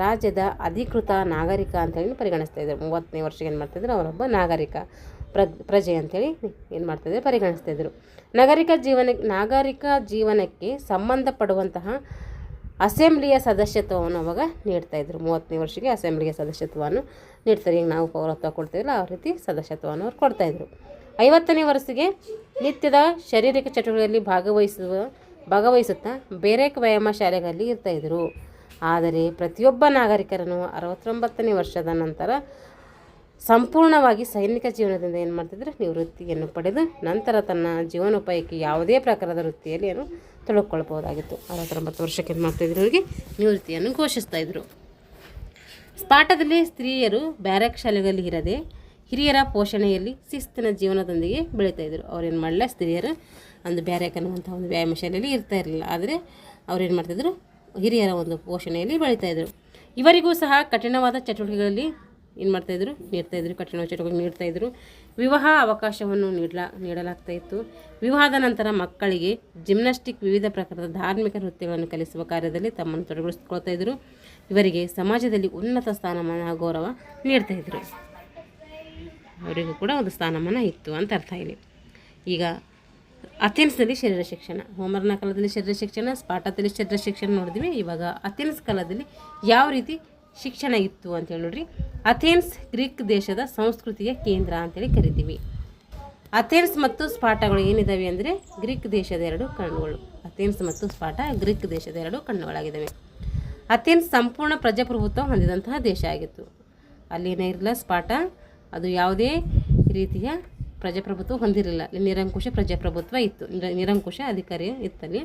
ರಾಜ್ಯದ ಅಧಿಕೃತ ನಾಗರಿಕ ಅಂತೇಳಿ ಪರಿಗಣಿಸ್ತಾಯಿದ್ರು. 30ನೇ ವರ್ಷಕ್ಕೆ ಏನು ಮಾಡ್ತಾಯಿದ್ರು, ಅವರೊಬ್ಬ ನಾಗರಿಕ ಪ್ರಜೆ ಅಂಥೇಳಿ ಏನು ಮಾಡ್ತಾಯಿದ್ರು, ಪರಿಗಣಿಸ್ತಾಯಿದ್ರು. ನಾಗರಿಕ ಜೀವನಕ್ಕೆ ಸಂಬಂಧಪಡುವಂತಹ ಅಸೆಂಬ್ಲಿಯ ಸದಸ್ಯತ್ವವನ್ನು ಅವಾಗ ನೀಡ್ತಾಯಿದ್ರು. 30ನೇ ವರ್ಷಕ್ಕೆ ಅಸೆಂಬ್ಲಿಯ ಸದಸ್ಯತ್ವವನ್ನು ನೀಡ್ತಾರೆ. ಈಗ ನಾವು ಪೌರತ್ವ ಕೊಡ್ತೀವಲ್ಲ ಆ ರೀತಿ ಸದಸ್ಯತ್ವವನ್ನು ಅವ್ರು ಕೊಡ್ತಾಯಿದ್ರು. 50ನೇ ವರ್ಷಕ್ಕೆ ನಿತ್ಯದ ಶಾರೀರಿಕ ಚಟುವಟಿಕೆಯಲ್ಲಿ ಭಾಗವಹಿಸುತ್ತಾ ಬೇರೆ ವ್ಯಾಯಾಮ ಶಾಲೆಗಳಲ್ಲಿ ಇರ್ತಾಯಿದ್ರು. ಆದರೆ ಪ್ರತಿಯೊಬ್ಬ ನಾಗರಿಕರನ್ನು 69ನೇ ವರ್ಷದ ನಂತರ ಸಂಪೂರ್ಣವಾಗಿ ಸೈನಿಕ ಜೀವನದಿಂದ ಏನು ಮಾಡ್ತಿದ್ರು, ನಿವೃತ್ತಿಯನ್ನು ಪಡೆದು ನಂತರ ತನ್ನ ಜೀವನೋಪಾಯಕ್ಕೆ ಯಾವುದೇ ಪ್ರಕಾರದ ವೃತ್ತಿಯಲ್ಲಿ ಏನು ತೊಡಗಿಕೊಳ್ಬಹುದಾಗಿತ್ತು. 69 ವರ್ಷಕ್ಕೆ ಏನು ಮಾಡ್ತಾಯಿದ್ರು, ಅವರಿಗೆ ನಿವೃತ್ತಿಯನ್ನು ಘೋಷಿಸ್ತಾಯಿದ್ರು. ಸ್ಪಾಟದಲ್ಲಿ ಸ್ತ್ರೀಯರು ಬ್ಯಾರಕ್ ಶಾಲೆಗಳಲ್ಲಿ ಇರದೆ ಹಿರಿಯರ ಪೋಷಣೆಯಲ್ಲಿ ಶಿಸ್ತಿನ ಜೀವನದೊಂದಿಗೆ ಬೆಳೀತಾಯಿದ್ರು. ಅವ್ರೇನು ಮಾಡಲ್ಲ, ಸ್ತ್ರೀಯರು ಒಂದು ಬ್ಯಾರಕ್ ಅನ್ನುವಂಥ ಒಂದು ವ್ಯಾಯಾಮ ಶಾಲೆಯಲ್ಲಿ ಇರ್ತಾ ಇರಲಿಲ್ಲ. ಆದರೆ ಅವ್ರೇನು ಮಾಡ್ತಾಯಿದ್ರು, ಹಿರಿಯರ ಒಂದು ಪೋಷಣೆಯಲ್ಲಿ ಬೆಳೀತಾಯಿದ್ರು. ಇವರಿಗೂ ಸಹ ಕಠಿಣವಾದ ಚಟುವಟಿಕೆಗಳಲ್ಲಿ ಏನು ಮಾಡ್ತಾಯಿದ್ರು, ಕಠಿಣ ಚಟುವಟಿಕೆ ನೀಡ್ತಾಯಿದ್ರು. ವಿವಾಹ ಅವಕಾಶವನ್ನು ನೀಡಲಾಗ್ತಾಯಿತ್ತು. ವಿವಾಹದ ನಂತರ ಮಕ್ಕಳಿಗೆ ಜಿಮ್ನಾಸ್ಟಿಕ್, ವಿವಿಧ ಪ್ರಕಾರದ ಧಾರ್ಮಿಕ ನೃತ್ಯಗಳನ್ನು ಕಲಿಸುವ ಕಾರ್ಯದಲ್ಲಿ ತಮ್ಮನ್ನು ತೊಡಗಿಸಿಕೊಳ್ತಾಯಿದ್ರು. ಇವರಿಗೆ ಸಮಾಜದಲ್ಲಿ ಉನ್ನತ ಸ್ಥಾನಮಾನ ಗೌರವ ನೀಡ್ತಾಯಿದ್ರು. ಅವರಿಗೂ ಕೂಡ ಒಂದು ಸ್ಥಾನಮಾನ ಇತ್ತು ಅಂತ ಅರ್ಥ ಇಲ್ಲಿ. ಈಗ ಅಥೆನ್ಸ್ನಲ್ಲಿ ಶರೀರ ಶಿಕ್ಷಣ, ಹೋಮರ್ನ ಕಾಲದಲ್ಲಿ ಶರೀರ ಶಿಕ್ಷಣ, ಸ್ಪಾಟಾದಲ್ಲಿ ಶರೀರ ಶಿಕ್ಷಣ ನೋಡಿದ್ವಿ. ಇವಾಗ ಅಥೆನ್ಸ್ ಕಾಲದಲ್ಲಿ ಯಾವ ರೀತಿ ಶಿಕ್ಷಣ ಇತ್ತು ಅಂತೇಳಿ ನೋಡ್ರಿ. ಅಥೆನ್ಸ್ ಗ್ರೀಕ್ ದೇಶದ ಸಂಸ್ಕೃತಿಯ ಕೇಂದ್ರ ಅಂತೇಳಿ ಕರಿತೀವಿ. ಅಥೆನ್ಸ್ ಮತ್ತು ಸ್ಪಾಟಗಳು ಏನಿದ್ದಾವೆ ಅಂದರೆ ಗ್ರೀಕ್ ದೇಶದ ಎರಡು ಕಣ್ಣುಗಳು. ಅಥೆನ್ಸ್ ಮತ್ತು ಸ್ಪಾಟ ಗ್ರೀಕ್ ದೇಶದ ಎರಡು ಕಣ್ಣುಗಳಾಗಿದ್ದಾವೆ. ಅಥೆನ್ಸ್ ಸಂಪೂರ್ಣ ಪ್ರಜಾಪ್ರಭುತ್ವ ಹೊಂದಿದಂತಹ ದೇಶ ಆಗಿತ್ತು. ಅಲ್ಲಿನೇ ಇರಲಿಲ್ಲ ಸ್ಪಾಟ, ಅದು ಯಾವುದೇ ರೀತಿಯ ಪ್ರಜಾಪ್ರಭುತ್ವ ಹೊಂದಿರಲಿಲ್ಲ. ನಿರಂಕುಶ ಪ್ರಜಾಪ್ರಭುತ್ವ ಇತ್ತು, ನಿರಂಕುಶ ಅಧಿಕಾರಿ ಇತ್ತಲ್ಲಿ.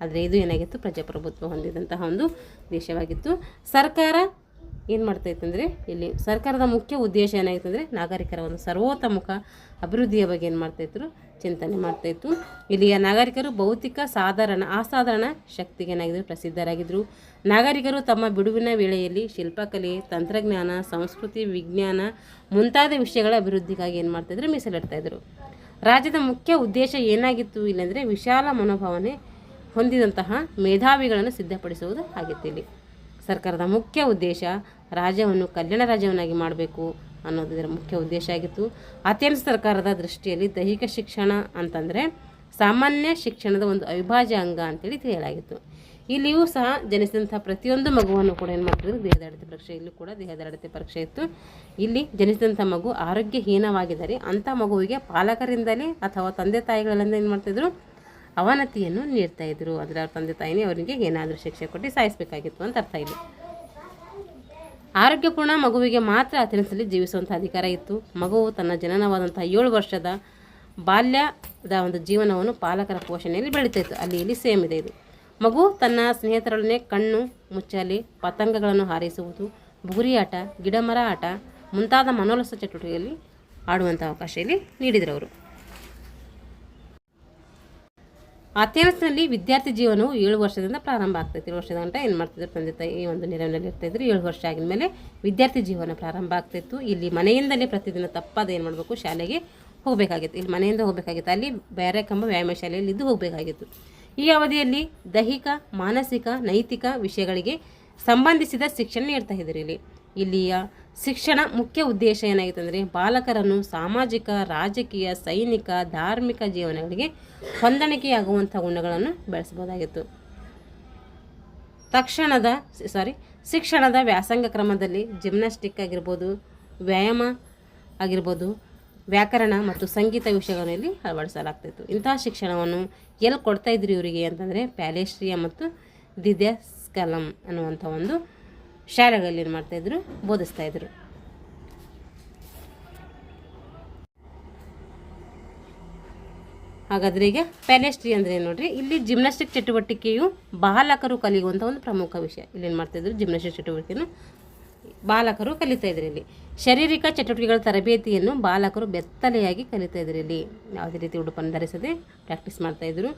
ಆದರೆ ಇದು ಏನಾಗಿತ್ತು, ಪ್ರಜಾಪ್ರಭುತ್ವ ಹೊಂದಿದಂತಹ ಒಂದು ದೇಶವಾಗಿತ್ತು. ಸರ್ಕಾರ ಏನು ಮಾಡ್ತಾಯಿತ್ತು ಅಂದರೆ, ಇಲ್ಲಿ ಸರ್ಕಾರದ ಮುಖ್ಯ ಉದ್ದೇಶ ಏನಾಗಿತ್ತು ಅಂದರೆ ನಾಗರಿಕರ ಒಂದು ಸರ್ವತೋಮುಖ ಅಭಿವೃದ್ಧಿಯ ಬಗ್ಗೆ ಏನು ಮಾಡ್ತಾಯಿದ್ರು, ಚಿಂತನೆ ಮಾಡ್ತಾಯಿತ್ತು. ಇಲ್ಲಿಯ ನಾಗರಿಕರು ಭೌತಿಕ ಅಸಾಧಾರಣ ಶಕ್ತಿಗೆ ಏನಾಗಿದ್ದರು, ಪ್ರಸಿದ್ಧರಾಗಿದ್ದರು. ನಾಗರಿಕರು ತಮ್ಮ ಬಿಡುವಿನ ವೇಳೆಯಲ್ಲಿ ಶಿಲ್ಪಕಲೆ, ತಂತ್ರಜ್ಞಾನ, ಸಂಸ್ಕೃತಿ, ವಿಜ್ಞಾನ ಮುಂತಾದ ವಿಷಯಗಳ ಅಭಿವೃದ್ಧಿಗಾಗಿ ಏನು ಮಾಡ್ತಾಯಿದ್ರು, ಮೀಸಲಿಡ್ತಾಯಿದ್ರು. ರಾಜ್ಯದ ಮುಖ್ಯ ಉದ್ದೇಶ ಏನಾಗಿತ್ತು ಇಲ್ಲಂದರೆ ವಿಶಾಲ ಮನೋಭಾವನೆ ಹೊಂದಿದಂತಹ ಮೇಧಾವಿಗಳನ್ನು ಸಿದ್ಧಪಡಿಸುವುದು ಆಗಿತ್ತು. ಇಲ್ಲಿ ಸರ್ಕಾರದ ಮುಖ್ಯ ಉದ್ದೇಶ ರಾಜ್ಯವನ್ನು ಕಲ್ಯಾಣ ರಾಜ್ಯವನ್ನಾಗಿ ಮಾಡಬೇಕು ಅನ್ನೋದು ಇದರ ಮುಖ್ಯ ಉದ್ದೇಶ ಆಗಿತ್ತು. ಅಥೆನ್ಸ್ ಸರ್ಕಾರದ ದೃಷ್ಟಿಯಲ್ಲಿ ದೈಹಿಕ ಶಿಕ್ಷಣ ಅಂತಂದರೆ ಸಾಮಾನ್ಯ ಶಿಕ್ಷಣದ ಒಂದು ಅವಿಭಾಜ್ಯ ಅಂಗ ಅಂತೇಳಿ ತಿಳಿಯಲಾಗಿತ್ತು. ಇಲ್ಲಿಯೂ ಸಹ ಜನಿಸಿದಂಥ ಪ್ರತಿಯೊಂದು ಮಗುವನ್ನು ಕೂಡ ಏನು ಮಾಡ್ತಿದ್ರು, ದೇಹದ ಅಳತೆ ಪರೀಕ್ಷೆ, ಇಲ್ಲೂ ಕೂಡ ದೇಹದ ಅಳತೆ ಪರೀಕ್ಷೆ ಇತ್ತು. ಇಲ್ಲಿ ಜನಿಸಿದಂಥ ಮಗು ಆರೋಗ್ಯಹೀನವಾಗಿದ್ದರೆ ಅಂಥ ಮಗುವಿಗೆ ಪಾಲಕರಿಂದಲೇ ಅಥವಾ ತಂದೆ ತಾಯಿಗಳಿಂದ ಏನು ಮಾಡ್ತಿದ್ರು, ಅವನತಿಯನ್ನು ನೀಡ್ತಾಯಿದ್ರು. ಅಂದರೆ ಅವ್ರ ತಂದೆ ತಾಯಿನೇ ಅವರಿಗೆ ಏನಾದರೂ ಶಿಕ್ಷೆ ಕೊಟ್ಟು ಸಾಯಿಸಬೇಕಾಗಿತ್ತು ಅಂತ ಅರ್ಥ ಇಲ್ಲಿ. ಆರೋಗ್ಯಪೂರ್ಣ ಮಗುವಿಗೆ ಮಾತ್ರ ಅಥೆನ್ಸ್ನಲ್ಲಿ ಜೀವಿಸುವಂಥ ಅಧಿಕಾರ ಇತ್ತು. ಮಗುವು ತನ್ನ ಜನನವಾದಂಥ 7 ವರ್ಷದ ಬಾಲ್ಯದ ಒಂದು ಜೀವನವನ್ನು ಪಾಲಕರ ಪೋಷಣೆಯಲ್ಲಿ ಬೆಳೀತಾಯಿತ್ತು. ಅಲ್ಲಿ ಇಲ್ಲಿ ಸೇಮ್ ಇದೆ ಇದು. ಮಗು ತನ್ನ ಸ್ನೇಹಿತರೊಡನೆ ಕಣ್ಣು ಮುಚ್ಚಾಲೆ, ಪತಂಗಗಳನ್ನು ಹಾರಿಸುವುದು, ಬುಗುರಿ ಆಟ, ಗಿಡಮರ ಆಟ ಮುಂತಾದ ಮನೋಲ್ಲಾಸ ಚಟುವಟಿಕೆಯಲ್ಲಿ ಆಡುವಂಥ ಅವಕಾಶ ಇಲ್ಲಿ ನೀಡಿದರು ಅವರು. ಅಥೆನ್ಸ್ನಲ್ಲಿ ವಿದ್ಯಾರ್ಥಿ ಜೀವನವು 7 ವರ್ಷದಿಂದ ಪ್ರಾರಂಭ ಆಗ್ತೈತಿ. 7 ವರ್ಷದ ಗಂಟ ಏನು ಮಾಡ್ತಿದ್ರು, ತಂದೆ ತಾಯಿ ಈ ಒಂದು ನೆರವಿನಲ್ಲಿ ಇರ್ತಾಯಿದ್ರು. 7 ವರ್ಷ ಆಗಿದ ಮೇಲೆ ವಿದ್ಯಾರ್ಥಿ ಜೀವನ ಪ್ರಾರಂಭ ಆಗ್ತಾಯಿತ್ತು. ಇಲ್ಲಿ ಮನೆಯಿಂದಲೇ ಪ್ರತಿದಿನ ತಪ್ಪದೆ ಏನು ಮಾಡಬೇಕು, ಶಾಲೆಗೆ ಹೋಗಬೇಕಾಗಿತ್ತು. ಇಲ್ಲಿ ಮನೆಯಿಂದ ಹೋಗಬೇಕಾಗಿತ್ತು, ಅಲ್ಲಿ ಬೇರೆ ಕಂಬ ವ್ಯಾಯಾಮ ಶಾಲೆಯಲ್ಲಿ ಇದ್ದು ಹೋಗಬೇಕಾಗಿತ್ತು. ಈ ಅವಧಿಯಲ್ಲಿ ದೈಹಿಕ, ಮಾನಸಿಕ, ನೈತಿಕ ವಿಷಯಗಳಿಗೆ ಸಂಬಂಧಿಸಿದ ಶಿಕ್ಷಣ ನೀಡ್ತಾ ಇದ್ರು. ಇಲ್ಲಿಯ ಶಿಕ್ಷಣ ಮುಖ್ಯ ಉದ್ದೇಶ ಏನಾಗಿತ್ತು ಅಂದರೆ ಬಾಲಕರನ್ನು ಸಾಮಾಜಿಕ, ರಾಜಕೀಯ, ಸೈನಿಕ, ಧಾರ್ಮಿಕ ಜೀವನಗಳಿಗೆ ಹೊಂದಾಣಿಕೆಯಾಗುವಂಥ ಗುಣಗಳನ್ನು ಬೆಳೆಸಬಹುದಾಗಿತ್ತು. ಶಿಕ್ಷಣದ ವ್ಯಾಸಂಗ ಕ್ರಮದಲ್ಲಿ ಜಿಮ್ನಾಸ್ಟಿಕ್ ಆಗಿರ್ಬೋದು, ವ್ಯಾಯಾಮ ಆಗಿರ್ಬೋದು, ವ್ಯಾಕರಣ ಮತ್ತು ಸಂಗೀತ ವಿಷಯಗಳಲ್ಲಿ ಅಳವಡಿಸಲಾಗ್ತಿತ್ತು. ಇಂತಹ ಶಿಕ್ಷಣವನ್ನು ಎಲ್ಲಿ ಕೊಡ್ತಾ ಇದ್ರು ಇವರಿಗೆ ಅಂತಂದರೆ ಪ್ಯಾಲೇಸ್ಟ್ರಿಯಾ ಮತ್ತು ದಿದ್ಯಾಸ್ಕಲಂ ಅನ್ನುವಂಥ ಒಂದು ಶಾಲೆಗಳಲ್ಲಿ ಏನು ಮಾಡ್ತಾಯಿದ್ರು, ಬೋಧಿಸ್ತಾಯಿದ್ರು. ಹಾಗಾದರೆ ಈಗ ಪ್ಯಾಲೇಸ್ಟ್ರಿ ಅಂದರೆ ಏನು ನೋಡ್ರಿ, ಇಲ್ಲಿ ಜಿಮ್ನಾಸ್ಟಿಕ್ ಚಟುವಟಿಕೆಯು ಬಾಲಕರು ಕಲಿಯುವಂಥ ಒಂದು ಪ್ರಮುಖ ವಿಷಯ. ಇಲ್ಲಿ ಏನು ಮಾಡ್ತಾಯಿದ್ರು, ಜಿಮ್ನಾಸ್ಟಿಕ್ ಚಟುವಟಿಕೆಯನ್ನು ಬಾಲಕರು ಕಲಿತಾ ಇದ್ರು. ಇಲ್ಲಿ ಶಾರೀರಿಕ ಚಟುವಟಿಕೆಗಳ ತರಬೇತಿಯನ್ನು ಬಾಲಕರು ಬೆತ್ತಲೆಯಾಗಿ ಕಲಿತಾ ಇದ್ರು. ಇಲ್ಲಿ ಯಾವುದೇ ರೀತಿ ಉಡುಪನ್ನು ಧರಿಸದೆ ಪ್ರಾಕ್ಟೀಸ್ ಮಾಡ್ತಾಯಿದ್ರು.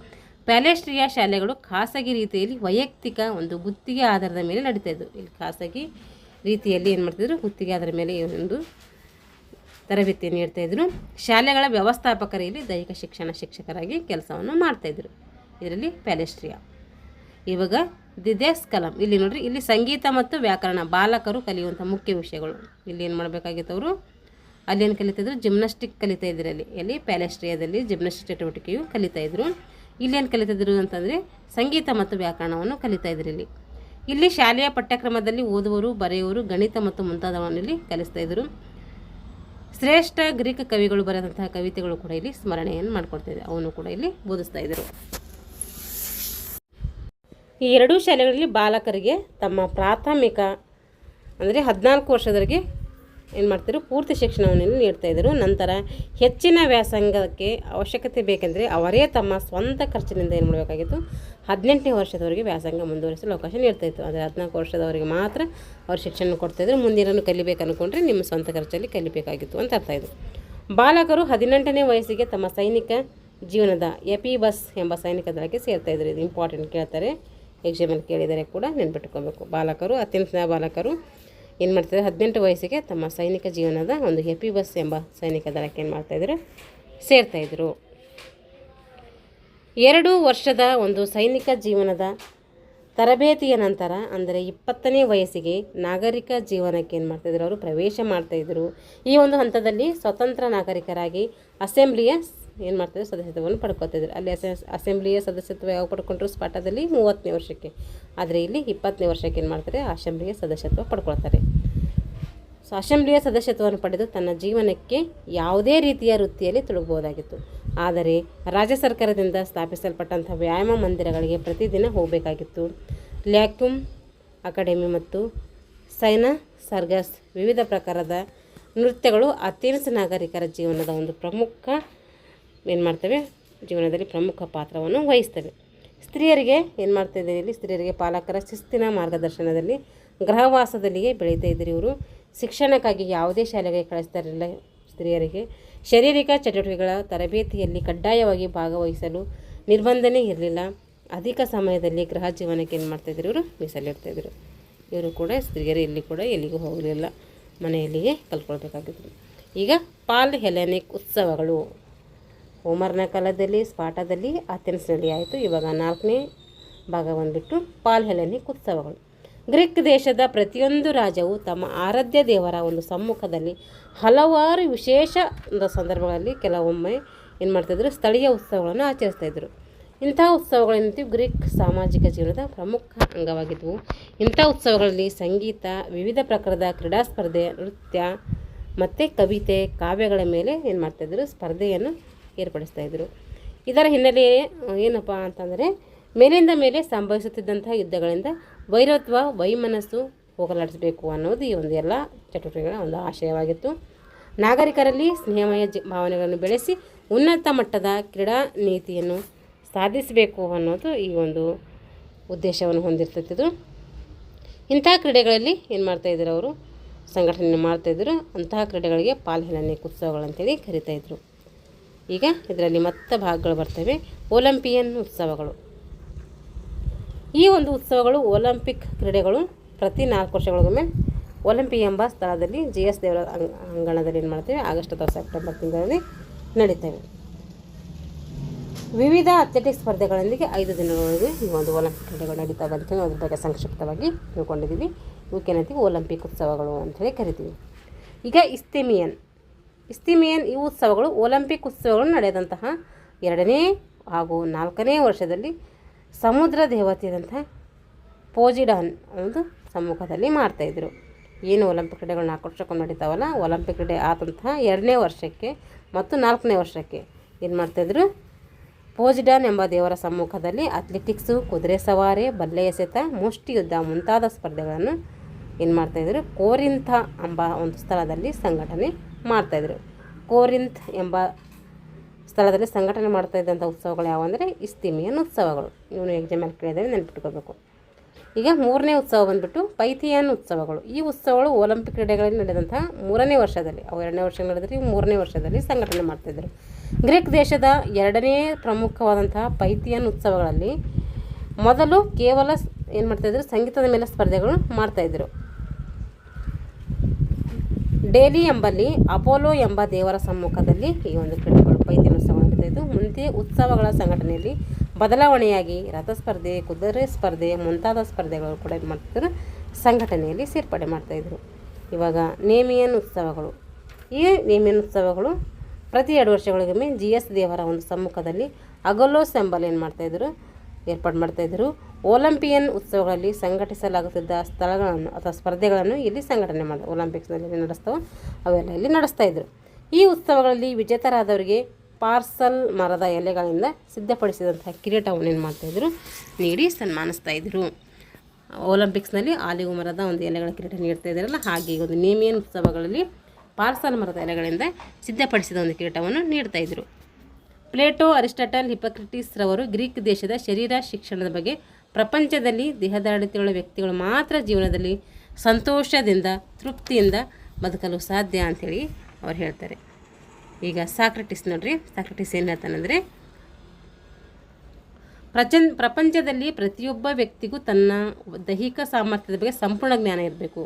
ಪ್ಯಾಲೇಸ್ಟ್ರಿಯಾ ಶಾಲೆಗಳು ಖಾಸಗಿ ರೀತಿಯಲ್ಲಿ ವೈಯಕ್ತಿಕ ಒಂದು ಗುತ್ತಿಗೆ ಆಧಾರದ ಮೇಲೆ ನಡೀತಾ ಇದ್ವು. ಇಲ್ಲಿ ಖಾಸಗಿ ರೀತಿಯಲ್ಲಿ ಏನು ಮಾಡ್ತಿದ್ರು, ಗುತ್ತಿಗೆ ಆಧಾರದ ಮೇಲೆ ಒಂದು ತರಬೇತಿಯನ್ನು ನೀಡ್ತಾಯಿದ್ರು. ಶಾಲೆಗಳ ವ್ಯವಸ್ಥಾಪಕರಲ್ಲಿ ದೈಹಿಕ ಶಿಕ್ಷಕರಾಗಿ ಕೆಲಸವನ್ನು ಮಾಡ್ತಾಯಿದ್ರು. ಇದರಲ್ಲಿ ಪ್ಯಾಲೇಸ್ಟ್ರಿಯಾ. ಇವಾಗ ದಿದ್ಯಾಸ್ಕಲಂ ಇಲ್ಲಿ ನೋಡ್ರಿ, ಇಲ್ಲಿ ಸಂಗೀತ ಮತ್ತು ವ್ಯಾಕರಣ ಬಾಲಕರು ಕಲಿಯುವಂಥ ಮುಖ್ಯ ವಿಷಯಗಳು. ಇಲ್ಲಿ ಏನು ಮಾಡಬೇಕಾಗಿತ್ತು ಅವರು, ಅಲ್ಲಿ ಏನು ಕಲಿತಾಯಿದ್ರು, ಜಿಮ್ನಾಸ್ಟಿಕ್ ಕಲಿತಾಯಿದ್ರು. ಎಲ್ಲಿ ಪ್ಯಾಲೇಸ್ಟ್ರಿಯಾದಲ್ಲಿ ಜಿಮ್ನಾಸ್ಟಿಕ್ ಚಟುವಟಿಕೆಯು ಕಲಿತಾಯಿದ್ರು. ಇಲ್ಲಿ ಏನು ಕಲಿತಾಯಿದ್ರು ಅಂತಂದರೆ ಸಂಗೀತ ಮತ್ತು ವ್ಯಾಕರಣವನ್ನು ಕಲಿತಾಯಿದ್ರು. ಇಲ್ಲಿ ಶಾಲೆಯ ಪಠ್ಯಕ್ರಮದಲ್ಲಿ ಓದುವರು, ಬರೆಯುವರು, ಗಣಿತ ಮತ್ತು ಮುಂತಾದವನ್ನು ಇಲ್ಲಿ ಕಲಿಸ್ತಾಯಿದ್ರು. ಶ್ರೇಷ್ಠ ಗ್ರೀಕ್ ಕವಿಗಳು ಬರೆದಂತಹ ಕವಿತೆಗಳು ಕೂಡ ಇಲ್ಲಿ ಸ್ಮರಣೆಯನ್ನು ಮಾಡ್ಕೊಳ್ತಾಯಿದ್ರು. ಅವನು ಕೂಡ ಇಲ್ಲಿ ಬೋಧಿಸ್ತಾ ಇದ್ದರು. ಈ ಎರಡೂ ಶಾಲೆಗಳಲ್ಲಿ ಬಾಲಕರಿಗೆ ತಮ್ಮ ಪ್ರಾಥಮಿಕ ಅಂದರೆ 14 ವರ್ಷದವರೆಗೆ ಏನು ಮಾಡ್ತಿದ್ರು, ಪೂರ್ತಿ ಶಿಕ್ಷಣವನ್ನು ನೀಡ್ತಾಯಿದ್ರು. ನಂತರ ಹೆಚ್ಚಿನ ವ್ಯಾಸಂಗಕ್ಕೆ ಅವಶ್ಯಕತೆ ಬೇಕೆಂದರೆ ಅವರೇ ತಮ್ಮ ಸ್ವಂತ ಖರ್ಚಿನಿಂದ ಏನು ಮಾಡಬೇಕಾಗಿತ್ತು, 18ನೇ ವರ್ಷದವರೆಗೆ ವ್ಯಾಸಂಗ ಮುಂದುವರಿಸಲು ಅವಕಾಶ ನೀಡ್ತಾಯಿತ್ತು. ಆದರೆ 14 ವರ್ಷದವರೆಗೆ ಮಾತ್ರ ಅವ್ರು ಶಿಕ್ಷಣ ಕೊಡ್ತಾಯಿದ್ರು. ಮುಂದಿನನ್ನು ಕಲಿಬೇಕು ಅಂದ್ಕೊಂಡ್ರೆ ನಿಮ್ಮ ಸ್ವಂತ ಖರ್ಚಲ್ಲಿ ಕಲಿಬೇಕಾಗಿತ್ತು ಅಂತ ಅರ್ಥ ಇದು. ಬಾಲಕರು 18ನೇ ವಯಸ್ಸಿಗೆ ತಮ್ಮ ಸೈನಿಕ ಜೀವನದ ಎಪಿಬಸ್ ಎಂಬ ಸೈನಿಕ ದಳಕ್ಕೆ ಸೇರ್ತಾಯಿದ್ರು. ಇದು ಇಂಪಾರ್ಟೆಂಟ್, ಕೇಳ್ತಾರೆ ಎಕ್ಸಾಮಲ್ಲಿ ಕೇಳಿದರೆ ಕೂಡ ನೆನ್ಪಿಟ್ಕೋಬೇಕು. ಅತ್ಯಂತ ಬಾಲಕರು ಏನು ಮಾಡ್ತಾರೆ, 18 ವಯಸ್ಸಿಗೆ ತಮ್ಮ ಸೈನಿಕ ಜೀವನದ ಒಂದು ಎಪಿಬಸ್ ಎಂಬ ಸೈನಿಕ ದಳಕ್ಕೆ ಏನು ಮಾಡ್ತಾಯಿದ್ರು, ಸೇರ್ತಾಯಿದ್ರು. 2 ವರ್ಷದ ಒಂದು ಸೈನಿಕ ಜೀವನದ ತರಬೇತಿಯ ನಂತರ ಅಂದರೆ 20ನೇ ವಯಸ್ಸಿಗೆ ನಾಗರಿಕ ಜೀವನಕ್ಕೆ ಏನು ಮಾಡ್ತಾಯಿದ್ರು, ಅವರು ಪ್ರವೇಶ ಮಾಡ್ತಾಯಿದ್ರು. ಈ ಒಂದು ಹಂತದಲ್ಲಿ ಸ್ವತಂತ್ರ ನಾಗರಿಕರಾಗಿ ಅಸೆಂಬ್ಲಿಯ ಏನು ಮಾಡ್ತಾಯಿದ್ರು, ಸದಸ್ಯತ್ವವನ್ನು ಪಡ್ಕೊತಿದ್ರು. ಅಲ್ಲಿ ಅಸೆಂಬ್ಲಿಯ ಸದಸ್ಯತ್ವ ಯಾವಾಗ ಪಡ್ಕೊಂಡ್ರು, ಸ್ಪಾಟದಲ್ಲಿ 30ನೇ ವರ್ಷಕ್ಕೆ. ಆದರೆ ಇಲ್ಲಿ 20ನೇ ವರ್ಷಕ್ಕೆ ಏನು ಮಾಡ್ತಾರೆ, ಅಸೆಂಬ್ಲಿಯ ಸದಸ್ಯತ್ವ ಪಡ್ಕೊಳ್ತಾರೆ. ಸೊ ಅಸೆಂಬ್ಲಿಯ ಸದಸ್ಯತ್ವವನ್ನು ಪಡೆದು ತನ್ನ ಜೀವನಕ್ಕೆ ಯಾವುದೇ ರೀತಿಯ ವೃತ್ತಿಯಲ್ಲಿ ತೊಡಗಬಹುದಾಗಿತ್ತು. ಆದರೆ ರಾಜ್ಯ ಸರ್ಕಾರದಿಂದ ಸ್ಥಾಪಿಸಲ್ಪಟ್ಟಂಥ ವ್ಯಾಯಾಮ ಮಂದಿರಗಳಿಗೆ ಪ್ರತಿದಿನ ಹೋಗಬೇಕಾಗಿತ್ತು. ಲ್ಯಾಕ್ಯೂಮ್ ಅಕಾಡೆಮಿ ಮತ್ತು ಸೈನಾ ಸರ್ಗಸ್ ವಿವಿಧ ಪ್ರಕಾರದ ನೃತ್ಯಗಳು ಅಥೆನ್ಸ್ ನಾಗರಿಕರ ಜೀವನದ ಒಂದು ಜೀವನದಲ್ಲಿ ಪ್ರಮುಖ ಪಾತ್ರವನ್ನು ವಹಿಸ್ತವೆ. ಸ್ತ್ರೀಯರಿಗೆ ಏನು ಮಾಡ್ತಾಯಿದ್ದಾರೆ, ಇಲ್ಲಿ ಸ್ತ್ರೀಯರಿಗೆ ಪಾಲಕರ ಶಿಸ್ತಿನ ಮಾರ್ಗದರ್ಶನದಲ್ಲಿ ಗೃಹವಾಸದಲ್ಲಿಯೇ ಬೆಳೀತಾ ಇದ್ದರು. ಇವರು ಶಿಕ್ಷಣಕ್ಕಾಗಿ ಯಾವುದೇ ಶಾಲೆಗೆ ಕಳಿಸ್ತಾ ಇರಲಿಲ್ಲ. ಸ್ತ್ರೀಯರಿಗೆ ಶಾರೀರಿಕ ಚಟುವಟಿಕೆಗಳ ತರಬೇತಿಯಲ್ಲಿ ಕಡ್ಡಾಯವಾಗಿ ಭಾಗವಹಿಸಲು ನಿರ್ಬಂಧನೆ ಇರಲಿಲ್ಲ. ಅಧಿಕ ಸಮಯದಲ್ಲಿ ಗೃಹ ಜೀವನಕ್ಕೆ ಏನು ಮಾಡ್ತಾಯಿದ್ರು, ಇವರು ಮೀಸಲಿಡ್ತಾಯಿದ್ರು. ಇವರು ಕೂಡ ಸ್ತ್ರೀಯರು ಇಲ್ಲಿ ಕೂಡ ಎಲ್ಲಿಗೂ ಹೋಗಲಿಲ್ಲ, ಮನೆಯಲ್ಲಿಯೇ ಕಲ್ತ್ಕೊಳ್ಬೇಕಾಗಿತ್ತು. ಈಗ ಪಾಲ್ ಹೆಲೆನಿಕ್ ಉತ್ಸವಗಳು ಹೋಮರ್ನ ಕಾಲದಲ್ಲಿ ಸ್ಪಾಟದಲ್ಲಿ ಅಥೆನ್ಸ್ನಲ್ಲಿ ಆಯಿತು. ಇವಾಗ 4ನೇ ಭಾಗ ಬಂದುಬಿಟ್ಟು ಪಾಲ್ ಹೆಲೆನಿಕ್ ಉತ್ಸವಗಳು. ಗ್ರೀಕ್ ದೇಶದ ಪ್ರತಿಯೊಂದು ರಾಜ್ಯವು ತಮ್ಮ ಆರಾಧ್ಯ ದೇವರ ಒಂದು ಸಮ್ಮುಖದಲ್ಲಿ ಹಲವಾರು ವಿಶೇಷ ಸಂದರ್ಭಗಳಲ್ಲಿ ಕೆಲವೊಮ್ಮೆ ಏನು ಮಾಡ್ತಾಯಿದ್ರು, ಸ್ಥಳೀಯ ಉತ್ಸವಗಳನ್ನು ಆಚರಿಸ್ತಾಯಿದ್ರು. ಇಂಥ ಉತ್ಸವಗಳೇನಂತೀವಿ, ಗ್ರೀಕ್ ಸಾಮಾಜಿಕ ಜೀವನದ ಪ್ರಮುಖ ಅಂಗವಾಗಿದ್ದವು. ಇಂಥ ಉತ್ಸವಗಳಲ್ಲಿ ಸಂಗೀತ, ವಿವಿಧ ಪ್ರಕಾರದ ಕ್ರೀಡಾ ಸ್ಪರ್ಧೆ, ನೃತ್ಯ ಮತ್ತು ಕವಿತೆ, ಕಾವ್ಯಗಳ ಮೇಲೆ ಏನು ಮಾಡ್ತಾಯಿದ್ರು, ಸ್ಪರ್ಧೆಯನ್ನು ಏರ್ಪಡಿಸ್ತಾಯಿದ್ರು. ಇದರ ಹಿನ್ನೆಲೆ ಏನಪ್ಪ ಅಂತಂದರೆ, ಮೇಲಿಂದ ಮೇಲೆ ಸಂಭವಿಸುತ್ತಿದ್ದಂತಹ ಯುದ್ಧಗಳಿಂದ ವೈಮನಸ್ಸು ಹೋಗಲಾಡಿಸಬೇಕು ಅನ್ನೋದು ಈ ಒಂದು ಎಲ್ಲ ಚಟುವಟಿಕೆಗಳ ಒಂದು ಆಶಯವಾಗಿತ್ತು. ನಾಗರಿಕರಲ್ಲಿ ಸ್ನೇಹಮಯ ಭಾವನೆಗಳನ್ನು ಬೆಳೆಸಿ ಉನ್ನತ ಮಟ್ಟದ ಕ್ರೀಡಾ ನೀತಿಯನ್ನು ಸಾಧಿಸಬೇಕು ಅನ್ನೋದು ಈ ಒಂದು ಉದ್ದೇಶವನ್ನು ಹೊಂದಿರ್ತಿದ್ದು. ಇಂಥ ಕ್ರೀಡೆಗಳಲ್ಲಿ ಏನು ಮಾಡ್ತಾಯಿದ್ರು, ಅವರು ಸಂಘಟನೆ ಮಾಡ್ತಾಯಿದ್ರು. ಅಂತಹ ಕ್ರೀಡೆಗಳಿಗೆ ಪಾಲ್ ಹೆಲೆನಿಕ್ ಉತ್ಸವಗಳಂತೇಳಿ ಕರಿತಾಯಿದ್ರು. ಈಗ ಇದರಲ್ಲಿ ಮತ್ತೆ ಭಾಗಗಳು ಬರ್ತವೆ. ಒಲಿಂಪಿಯನ್ ಉತ್ಸವಗಳು. ಈ ಒಂದು ಉತ್ಸವಗಳು ಒಲಿಂಪಿಕ್ ಕ್ರೀಡೆಗಳು ಪ್ರತಿ 4 ವರ್ಷಗಳಿಗೊಮ್ಮೆ ಒಲಿಂಪಿಕ್ ಎಂಬ ಸ್ಥಳದಲ್ಲಿ GS ದೇವರ ಅಂಗಣದಲ್ಲಿ ಏನು ಮಾಡ್ತೇವೆ, ಆಗಸ್ಟ್ ಅಥವಾ ಸೆಪ್ಟೆಂಬರ್ ತಿಂಗಳಲ್ಲಿ ನಡೀತವೆ. ವಿವಿಧ ಅಥ್ಲೆಟಿಕ್ಸ್ ಸ್ಪರ್ಧೆಗಳೊಂದಿಗೆ 5 ದಿನಗಳವರೆಗೆ ಈ ಒಂದು ಒಲಿಂಪಿಕ್ ಕ್ರೀಡೆಗಳು ನಡೀತಾ ಬಂತು. ಅದ್ರ ಬಗ್ಗೆ ಸಂಕ್ಷಿಪ್ತವಾಗಿ ತಿಳ್ಕೊಂಡಿದ್ದೀವಿ. ಇವಕ್ಕೇನಂತೀವಿ, ಒಲಿಂಪಿಕ್ ಉತ್ಸವಗಳು ಅಂಥೇಳಿ ಕರಿತೀವಿ. ಈಗ ಇಸ್ತಿಮಿಯನ್ ಈ ಉತ್ಸವಗಳು ಒಲಿಂಪಿಕ್ ಉತ್ಸವಗಳು ನಡೆದಂತಹ 2ನೇ ಹಾಗೂ 4ನೇ ವರ್ಷದಲ್ಲಿ ಸಮುದ್ರ ದೇವತೆಯಾದಂಥ ಪೋಜಿಡಾನ್ ಒಂದು ಸಮ್ಮುಖದಲ್ಲಿ ಮಾಡ್ತಾಯಿದ್ರು. ಏನು ಒಲಿಂಪಿಕ್ ಕ್ರೀಡೆಗಳು 4 ವರ್ಷಕ್ಕೊಮ್ಮೆ ನಡೀತಾವಲ್ಲ, ಒಲಿಂಪಿಕ್ ಕ್ರೀಡೆ ಆದಂತಹ 2ನೇ ವರ್ಷಕ್ಕೆ ಮತ್ತು 4ನೇ ವರ್ಷಕ್ಕೆ ಏನು ಮಾಡ್ತಾಯಿದ್ರು, ಪೋಜಿಡಾನ್ ಎಂಬ ದೇವರ ಸಮ್ಮುಖದಲ್ಲಿ ಅಥ್ಲೆಟಿಕ್ಸು, ಕುದುರೆ ಸವಾರಿ, ಬಲ್ಲೆ ಎಸೆತ, ಮುಷ್ಟಿಯುದ್ಧ ಮುಂತಾದ ಸ್ಪರ್ಧೆಗಳನ್ನು ಏನು ಮಾಡ್ತಾಯಿದ್ರು, ಕೋರಿಂಥ ಎಂಬ ಒಂದು ಸ್ಥಳದಲ್ಲಿ ಸಂಘಟನೆ ಮಾಡ್ತಾಯಿದ್ರು. ಕೋರಿಂಥ್ ಎಂಬ ಸ್ಥಳದಲ್ಲಿ ಸಂಘಟನೆ ಮಾಡ್ತಾಯಿದ್ದಂಥ ಉತ್ಸವಗಳು ಯಾವಂದರೆ ಇಸ್ತಿಮಿಯನ್ ಉತ್ಸವಗಳು. ಇವನು ಎಕ್ಸಾಮಲ್ಲಿ ಕೇಳಿದರೆ ನೆನಪಿಟ್ಕೋಬೇಕು. ಈಗ 3ನೇ ಉತ್ಸವ ಬಂದುಬಿಟ್ಟು ಪೈಥಿಯನ್ ಉತ್ಸವಗಳು. ಈ ಉತ್ಸವಗಳು ಒಲಿಂಪಿಕ್ ಕ್ರೀಡೆಗಳಲ್ಲಿ ನಡೆದಂಥ 3ನೇ ವರ್ಷದಲ್ಲಿ, ಅವು 2ನೇ ವರ್ಷ ನಡೆದರೆ 3ನೇ ವರ್ಷದಲ್ಲಿ ಸಂಘಟನೆ ಮಾಡ್ತಾಯಿದ್ರು. ಗ್ರೀಕ್ ದೇಶದ 2ನೇ ಪ್ರಮುಖವಾದಂತಹ ಪೈಥಿಯನ್ ಉತ್ಸವಗಳಲ್ಲಿ ಮೊದಲು ಕೇವಲ ಏನು ಮಾಡ್ತಾಯಿದ್ರು, ಸಂಗೀತದ ಮೇಲೆ ಸ್ಪರ್ಧೆಗಳು ಮಾಡ್ತಾಯಿದ್ರು. ಡೆಲ್ಲಿ ಎಂಬಲ್ಲಿ ಅಪೋಲೋ ಎಂಬ ದೇವರ ಸಮ್ಮುಖದಲ್ಲಿ ಈ ಒಂದು ಕ್ರೀಡೆಗಳು ಪೈಥಿಯನ್ ಉತ್ಸವ ನಡೀತಾಯಿದ್ದು. ಮುಂದೆ ಉತ್ಸವಗಳ ಸಂಘಟನೆಯಲ್ಲಿ ಬದಲಾವಣೆಯಾಗಿ ರಥಸ್ಪರ್ಧೆ, ಕುದುರೆ ಸ್ಪರ್ಧೆ ಮುಂತಾದ ಸ್ಪರ್ಧೆಗಳು ಕೂಡ ಏನು ಮಾಡ್ತಿದ್ರು, ಸಂಘಟನೆಯಲ್ಲಿ ಸೇರ್ಪಡೆ ಮಾಡ್ತಾಯಿದ್ರು. ಇವಾಗ ನೇಮಿಯನ್ ಉತ್ಸವಗಳು. ಈ ನೇಮಿಯನ್ ಉತ್ಸವಗಳು ಪ್ರತಿ 2 ವರ್ಷಗಳಿಗೊಮ್ಮೆ ಜಿಯಸ್ ದೇವರ ಒಂದು ಸಮ್ಮುಖದಲ್ಲಿ ಅಗೊಲ್ಲೋಸ್ ಎಂಬಲ್ಲಿ ಏನು ಮಾಡ್ತಾಯಿದ್ರು, ಏರ್ಪಾಡು ಮಾಡ್ತಾಯಿದ್ರು. ಒಲಿಂಪಿಯನ್ ಉತ್ಸವಗಳಲ್ಲಿ ಸಂಘಟಿಸಲಾಗುತ್ತಿದ್ದ ಸ್ಥಳಗಳನ್ನು ಅಥವಾ ಸ್ಪರ್ಧೆಗಳನ್ನು ಇಲ್ಲಿ ಸಂಘಟನೆ ಮಾಡಿ ಒಲಿಂಪಿಕ್ಸ್ನಲ್ಲಿ ನಡೆಸ್ತಾವೆ ಅವೆಲ್ಲ ಇಲ್ಲಿ ನಡೆಸ್ತಾಯಿದ್ರು. ಈ ಉತ್ಸವಗಳಲ್ಲಿ ವಿಜೇತರಾದವರಿಗೆ ಪಾರ್ಸಲ್ ಮರದ ಎಲೆಗಳಿಂದ ಸಿದ್ಧಪಡಿಸಿದಂಥ ಕಿರೀಟವನ್ನು ಏನು ಮಾಡ್ತಾಯಿದ್ರು, ನೀಡಿ ಸನ್ಮಾನಿಸ್ತಾಯಿದ್ರು. ಒಲಿಂಪಿಕ್ಸ್ನಲ್ಲಿ ಆಲಿವ್ ಮರದ ಒಂದು ಎಲೆಗಳ ಕಿರೀಟ ನೀಡ್ತಾಯಿದ್ದಾರಲ್ಲ, ಹಾಗೆ ಒಂದು ನೇಮಿಯನ್ ಉತ್ಸವಗಳಲ್ಲಿ ಪಾರ್ಸಲ್ ಮರದ ಎಲೆಗಳಿಂದ ಸಿದ್ಧಪಡಿಸಿದ ಒಂದು ಕಿರೀಟವನ್ನು ನೀಡ್ತಾಯಿದ್ರು. ಪ್ಲೇಟೋ, ಅರಿಸ್ಟಾಟಲ್, ಹಿಪಕ್ರಟಿಸ್ ರವರು ಗ್ರೀಕ್ ದೇಶದ ಶರೀರ ಶಿಕ್ಷಣದ ಬಗ್ಗೆ ಪ್ರಪಂಚದಲ್ಲಿ ದೇಹದಾಢ್ಯತೆಯುಳ್ಳ ವ್ಯಕ್ತಿಗಳು ಮಾತ್ರ ಜೀವನದಲ್ಲಿ ಸಂತೋಷದಿಂದ ತೃಪ್ತಿಯಿಂದ ಬದುಕಲು ಸಾಧ್ಯ ಅಂಥೇಳಿ ಅವ್ರು ಹೇಳ್ತಾರೆ. ಈಗ ಸಾಕ್ರೆಟಿಸ್ ನೋಡ್ರಿ, ಸಾಕ್ರೆಟಿಸ್ ಏನು ಹೇಳ್ತಾನಂದರೆ, ಪ್ರಪಂಚದಲ್ಲಿ ಪ್ರತಿಯೊಬ್ಬ ವ್ಯಕ್ತಿಗೂ ತನ್ನ ದೈಹಿಕ ಸಾಮರ್ಥ್ಯದ ಬಗ್ಗೆ ಸಂಪೂರ್ಣ ಜ್ಞಾನ ಇರಬೇಕು.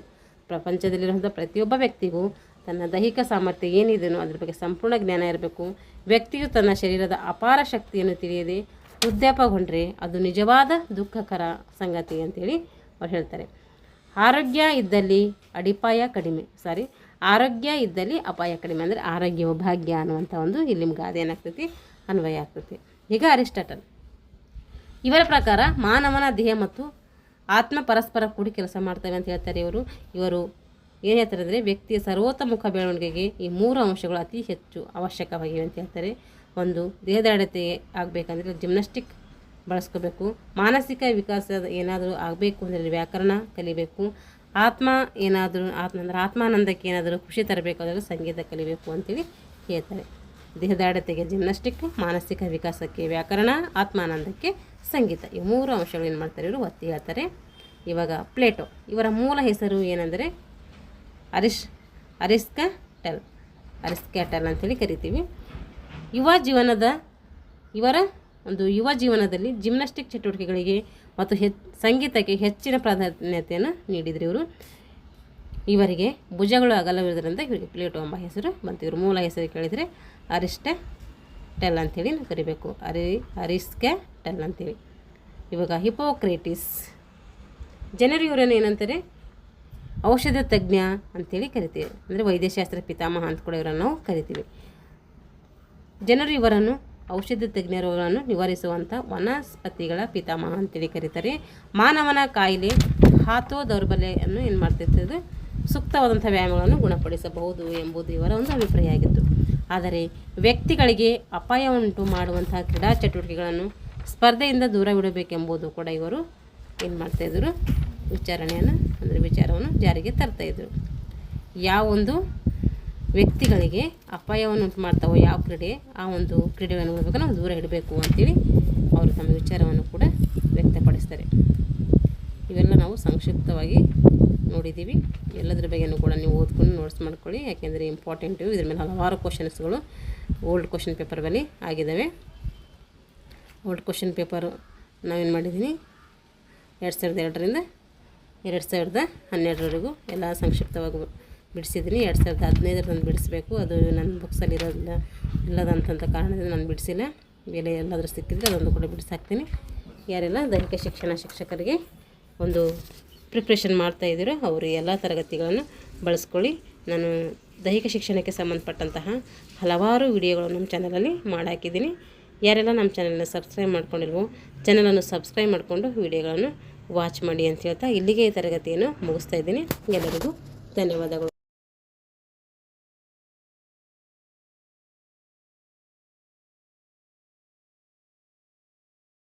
ಪ್ರಪಂಚದಲ್ಲಿರುವಂಥ ಪ್ರತಿಯೊಬ್ಬ ವ್ಯಕ್ತಿಗೂ ತನ್ನ ದೈಹಿಕ ಸಾಮರ್ಥ್ಯ ಏನಿದೆಯೋ ಅದ್ರ ಬಗ್ಗೆ ಸಂಪೂರ್ಣ ಜ್ಞಾನ ಇರಬೇಕು. ವ್ಯಕ್ತಿಯು ತನ್ನ ಶರೀರದ ಅಪಾರ ಶಕ್ತಿಯನ್ನು ತಿಳಿಯದೆ ವೃದ್ಧಾಪಗೊಂಡ್ರೆ ಅದು ನಿಜವಾದ ದುಃಖಕರ ಸಂಗತಿ ಅಂತೇಳಿ ಅವ್ರು ಹೇಳ್ತಾರೆ. ಆರೋಗ್ಯ ಇದ್ದಲ್ಲಿ ಅಪಾಯ ಕಡಿಮೆ ಅಂದರೆ ಆರೋಗ್ಯವು ಭಾಗ್ಯ ಅನ್ನುವಂಥ ಒಂದು ಇಲ್ಲಿ ಗಾದೆ ಏನಾಗ್ತೈತಿ, ಅನ್ವಯ ಆಗ್ತೈತಿ. ಈಗ ಅರಿಸ್ಟಾಟಲ್ ಇವರ ಪ್ರಕಾರ ಮಾನವನ ದೇಹ ಮತ್ತು ಆತ್ಮ ಪರಸ್ಪರ ಕೂಡಿ ಕೆಲಸ ಮಾಡ್ತವೆ ಅಂತ ಹೇಳ್ತಾರೆ. ಇವರು ಏನು ಹೇಳ್ತಾರೆ ಅಂದರೆ, ವ್ಯಕ್ತಿಯ ಸರ್ವತೋಮುಖ ಬೆಳವಣಿಗೆಗೆ ಈ 3 ಅಂಶಗಳು ಅತಿ ಹೆಚ್ಚು ಅವಶ್ಯಕವಾಗಿವೆ ಅಂತ ಹೇಳ್ತಾರೆ. ಒಂದು, ದೇಹದಾಢ್ಯತೆ ಆಗಬೇಕಂದ್ರೆ ಜಿಮ್ನಾಸ್ಟಿಕ್ ಬಳಸ್ಕೋಬೇಕು. ಮಾನಸಿಕ ವಿಕಾಸ ಏನಾದರೂ ಆಗಬೇಕು ಅಂದರೆ ವ್ಯಾಕರಣ ಕಲಿಬೇಕು. ಆತ್ಮಾನಂದಕ್ಕೆ ಏನಾದರೂ ಖುಷಿ ತರಬೇಕಾದ್ರೆ ಸಂಗೀತ ಕಲಿಬೇಕು ಅಂತೇಳಿ ಹೇಳ್ತಾರೆ. ದೇಹದಾಢ್ಯತೆಗೆ ಜಿಮ್ನಾಸ್ಟಿಕ್, ಮಾನಸಿಕ ವಿಕಾಸಕ್ಕೆ ವ್ಯಾಕರಣ, ಆತ್ಮಾನಂದಕ್ಕೆ ಸಂಗೀತ, ಈ 3 ಅಂಶಗಳು ಏನು ಮಾಡ್ತಾರೆ ಇವರು ಒತ್ತಿ ಹೇಳ್ತಾರೆ. ಇವಾಗ ಪ್ಲೇಟೋ, ಇವರ ಮೂಲ ಹೆಸರು ಏನಂದರೆ ಅರಿಸ್ಟಾಟಲ್ ಅಂತೇಳಿ ಕರಿತೀವಿ. ಇವರ ಒಂದು ಯುವ ಜೀವನದಲ್ಲಿ ಜಿಮ್ನಾಸ್ಟಿಕ್ ಚಟುವಟಿಕೆಗಳಿಗೆ ಮತ್ತು ಸಂಗೀತಕ್ಕೆ ಹೆಚ್ಚಿನ ಪ್ರಾಧಾನ್ಯತೆಯನ್ನು ನೀಡಿದರು. ಇವರಿಗೆ ಭುಜಗಳು ಅಗಲವಿರೋದ್ರಿಂದ ಇವರಿಗೆ ಪ್ಲೇಟೋ ಎಂಬ ಹೆಸರು ಬಂತು. ಇವರು ಮೂಲ ಹೆಸರು ಕೇಳಿದರೆ ಅರಿಸ್ಟಾಟಲ್ ಅಂಥೇಳಿ ನಾವು ಕರಿಬೇಕು, ಅರಿಸ್ಟಾಟಲ್ ಅಂತೇಳಿ. ಇವಾಗ ಹಿಪೋಕ್ರೇಟಿಸ್, ಜನರು ಇವರನ್ನು ಏನಂತಾರೆ, ಔಷಧ ತಜ್ಞ ಅಂಥೇಳಿ ಕರಿತೀವಿ. ಅಂದರೆ ವೈದ್ಯಶಾಸ್ತ್ರ ಪಿತಾಮಹ ಅಂತ ಕೂಡ ಇವರನ್ನು ನಾವು ಕರಿತೀವಿ. ಜನರು ಇವರನ್ನು ಔಷಧ ತಜ್ಞ ರೋಗಗಳನ್ನು ನಿವಾರಿಸುವಂಥ ವನಸ್ಪತಿಗಳ ಪಿತಾಮಹ ಅಂತೇಳಿ ಕರೀತಾರೆ. ಮಾನವನ ಕಾಯಿಲೆ ದೌರ್ಬಲ್ಯವನ್ನು ಏನು ಮಾಡ್ತಿರ್ತದೆ, ಸೂಕ್ತವಾದಂಥ ವ್ಯಾಯಾಮಗಳನ್ನು ಗುಣಪಡಿಸಬಹುದು ಎಂಬುದು ಇವರ ಒಂದು ಅಭಿಪ್ರಾಯ ಆಗಿತ್ತು. ಆದರೆ ವ್ಯಕ್ತಿಗಳಿಗೆ ಅಪಾಯವುಂಟು ಮಾಡುವಂತಹ ಕ್ರೀಡಾ ಚಟುವಟಿಕೆಗಳನ್ನು ಸ್ಪರ್ಧೆಯಿಂದ ದೂರವಿಡಬೇಕೆಂಬುದು ಕೂಡ ಇವರು ಏನು ಮಾಡ್ತಾಯಿದ್ರು, ವಿಚಾರವನ್ನು ಜಾರಿಗೆ ತರ್ತಾಯಿದ್ರು. ಯಾವೊಂದು ವ್ಯಕ್ತಿಗಳಿಗೆ ಅಪಾಯವನ್ನು ಉಂಟು ಮಾಡ್ತಾವೋ ಯಾವ ಕ್ರೀಡೆ, ಆ ಒಂದು ಕ್ರೀಡೆಯನ್ನು ನೋಡಬೇಕು ನಾವು ದೂರ ಇಡಬೇಕು ಅಂತೇಳಿ ಅವರು ತಮ್ಮ ವಿಚಾರವನ್ನು ಕೂಡ ವ್ಯಕ್ತಪಡಿಸ್ತಾರೆ. ಇವೆಲ್ಲ ನಾವು ಸಂಕ್ಷಿಪ್ತವಾಗಿ ನೋಡಿದ್ದೀವಿ. ಎಲ್ಲದರ ಬಗ್ಗೆಯೂ ಕೂಡ ನೀವು ಓದ್ಕೊಂಡು ನೋಟ್ಸ್ ಮಾಡ್ಕೊಳ್ಳಿ, ಯಾಕೆಂದರೆ ಇಂಪಾರ್ಟೆಂಟು. ಇದ್ರ ಮೇಲೆ ಹಲವಾರು ಕ್ವಶನ್ಸ್ಗಳು ಓಲ್ಡ್ ಕ್ವಶನ್ ಪೇಪರ್ ಬಳಿ ಆಗಿದ್ದಾವೆ. ಓಲ್ಡ್ ಕ್ವಶನ್ ಪೇಪರು ನಾವೇನು ಮಾಡಿದ್ದೀನಿ, 2002ರಿಂದ 2012 ಎಲ್ಲ ಸಂಕ್ಷಿಪ್ತವಾಗಿ ಬಿಡಿಸಿದ್ದೀನಿ. 2015 ಬಿಡಿಸ್ಬೇಕು, ಅದು ನನ್ನ ಬುಕ್ಸಲ್ಲಿ ಇಲ್ಲದಂಥ ಕಾರಣದಿಂದ ನಾನು ಬಿಡಿಸಿಲ್ಲ. ಬೇರೆ ಎಲ್ಲಾದರೂ ಸಿಕ್ಕಿದ್ರೆ ಅದೊಂದು ಕೂಡ ಬಿಡಿಸಾಕ್ತೀನಿ. ಯಾರೆಲ್ಲ ದೈಹಿಕ ಶಿಕ್ಷಕರಿಗೆ ಒಂದು ಪ್ರಿಪ್ರೇಷನ್ ಮಾಡ್ತಾಯಿದ್ದೀರೋ ಅವರು ಎಲ್ಲ ತರಗತಿಗಳನ್ನು ಬಳಸ್ಕೊಳ್ಳಿ. ನಾನು ದೈಹಿಕ ಶಿಕ್ಷಣಕ್ಕೆ ಸಂಬಂಧಪಟ್ಟಂತಹ ಹಲವಾರು ವಿಡಿಯೋಗಳನ್ನು ನಮ್ಮ ಚಾನಲಲ್ಲಿ ಮಾಡಾಕಿದ್ದೀನಿ. ಯಾರೆಲ್ಲ ನಮ್ಮ ಚಾನಲನ್ನು ಸಬ್ಸ್ಕ್ರೈಬ್ ಮಾಡ್ಕೊಂಡಿಲ್ವೋ ಚಾನಲನ್ನು ಸಬ್ಸ್ಕ್ರೈಬ್ ಮಾಡಿಕೊಂಡು ವಿಡಿಯೋಗಳನ್ನು ವಾಚ್ ಮಾಡಿ ಅಂತ ಹೇಳ್ತಾ ಇಲ್ಲಿಗೆ ಈ ತರಗತಿಯನ್ನು ಮುಗಿಸ್ತಾ ಇದ್ದೀನಿ. ಎಲ್ಲರಿಗೂ ಧನ್ಯವಾದಗಳು.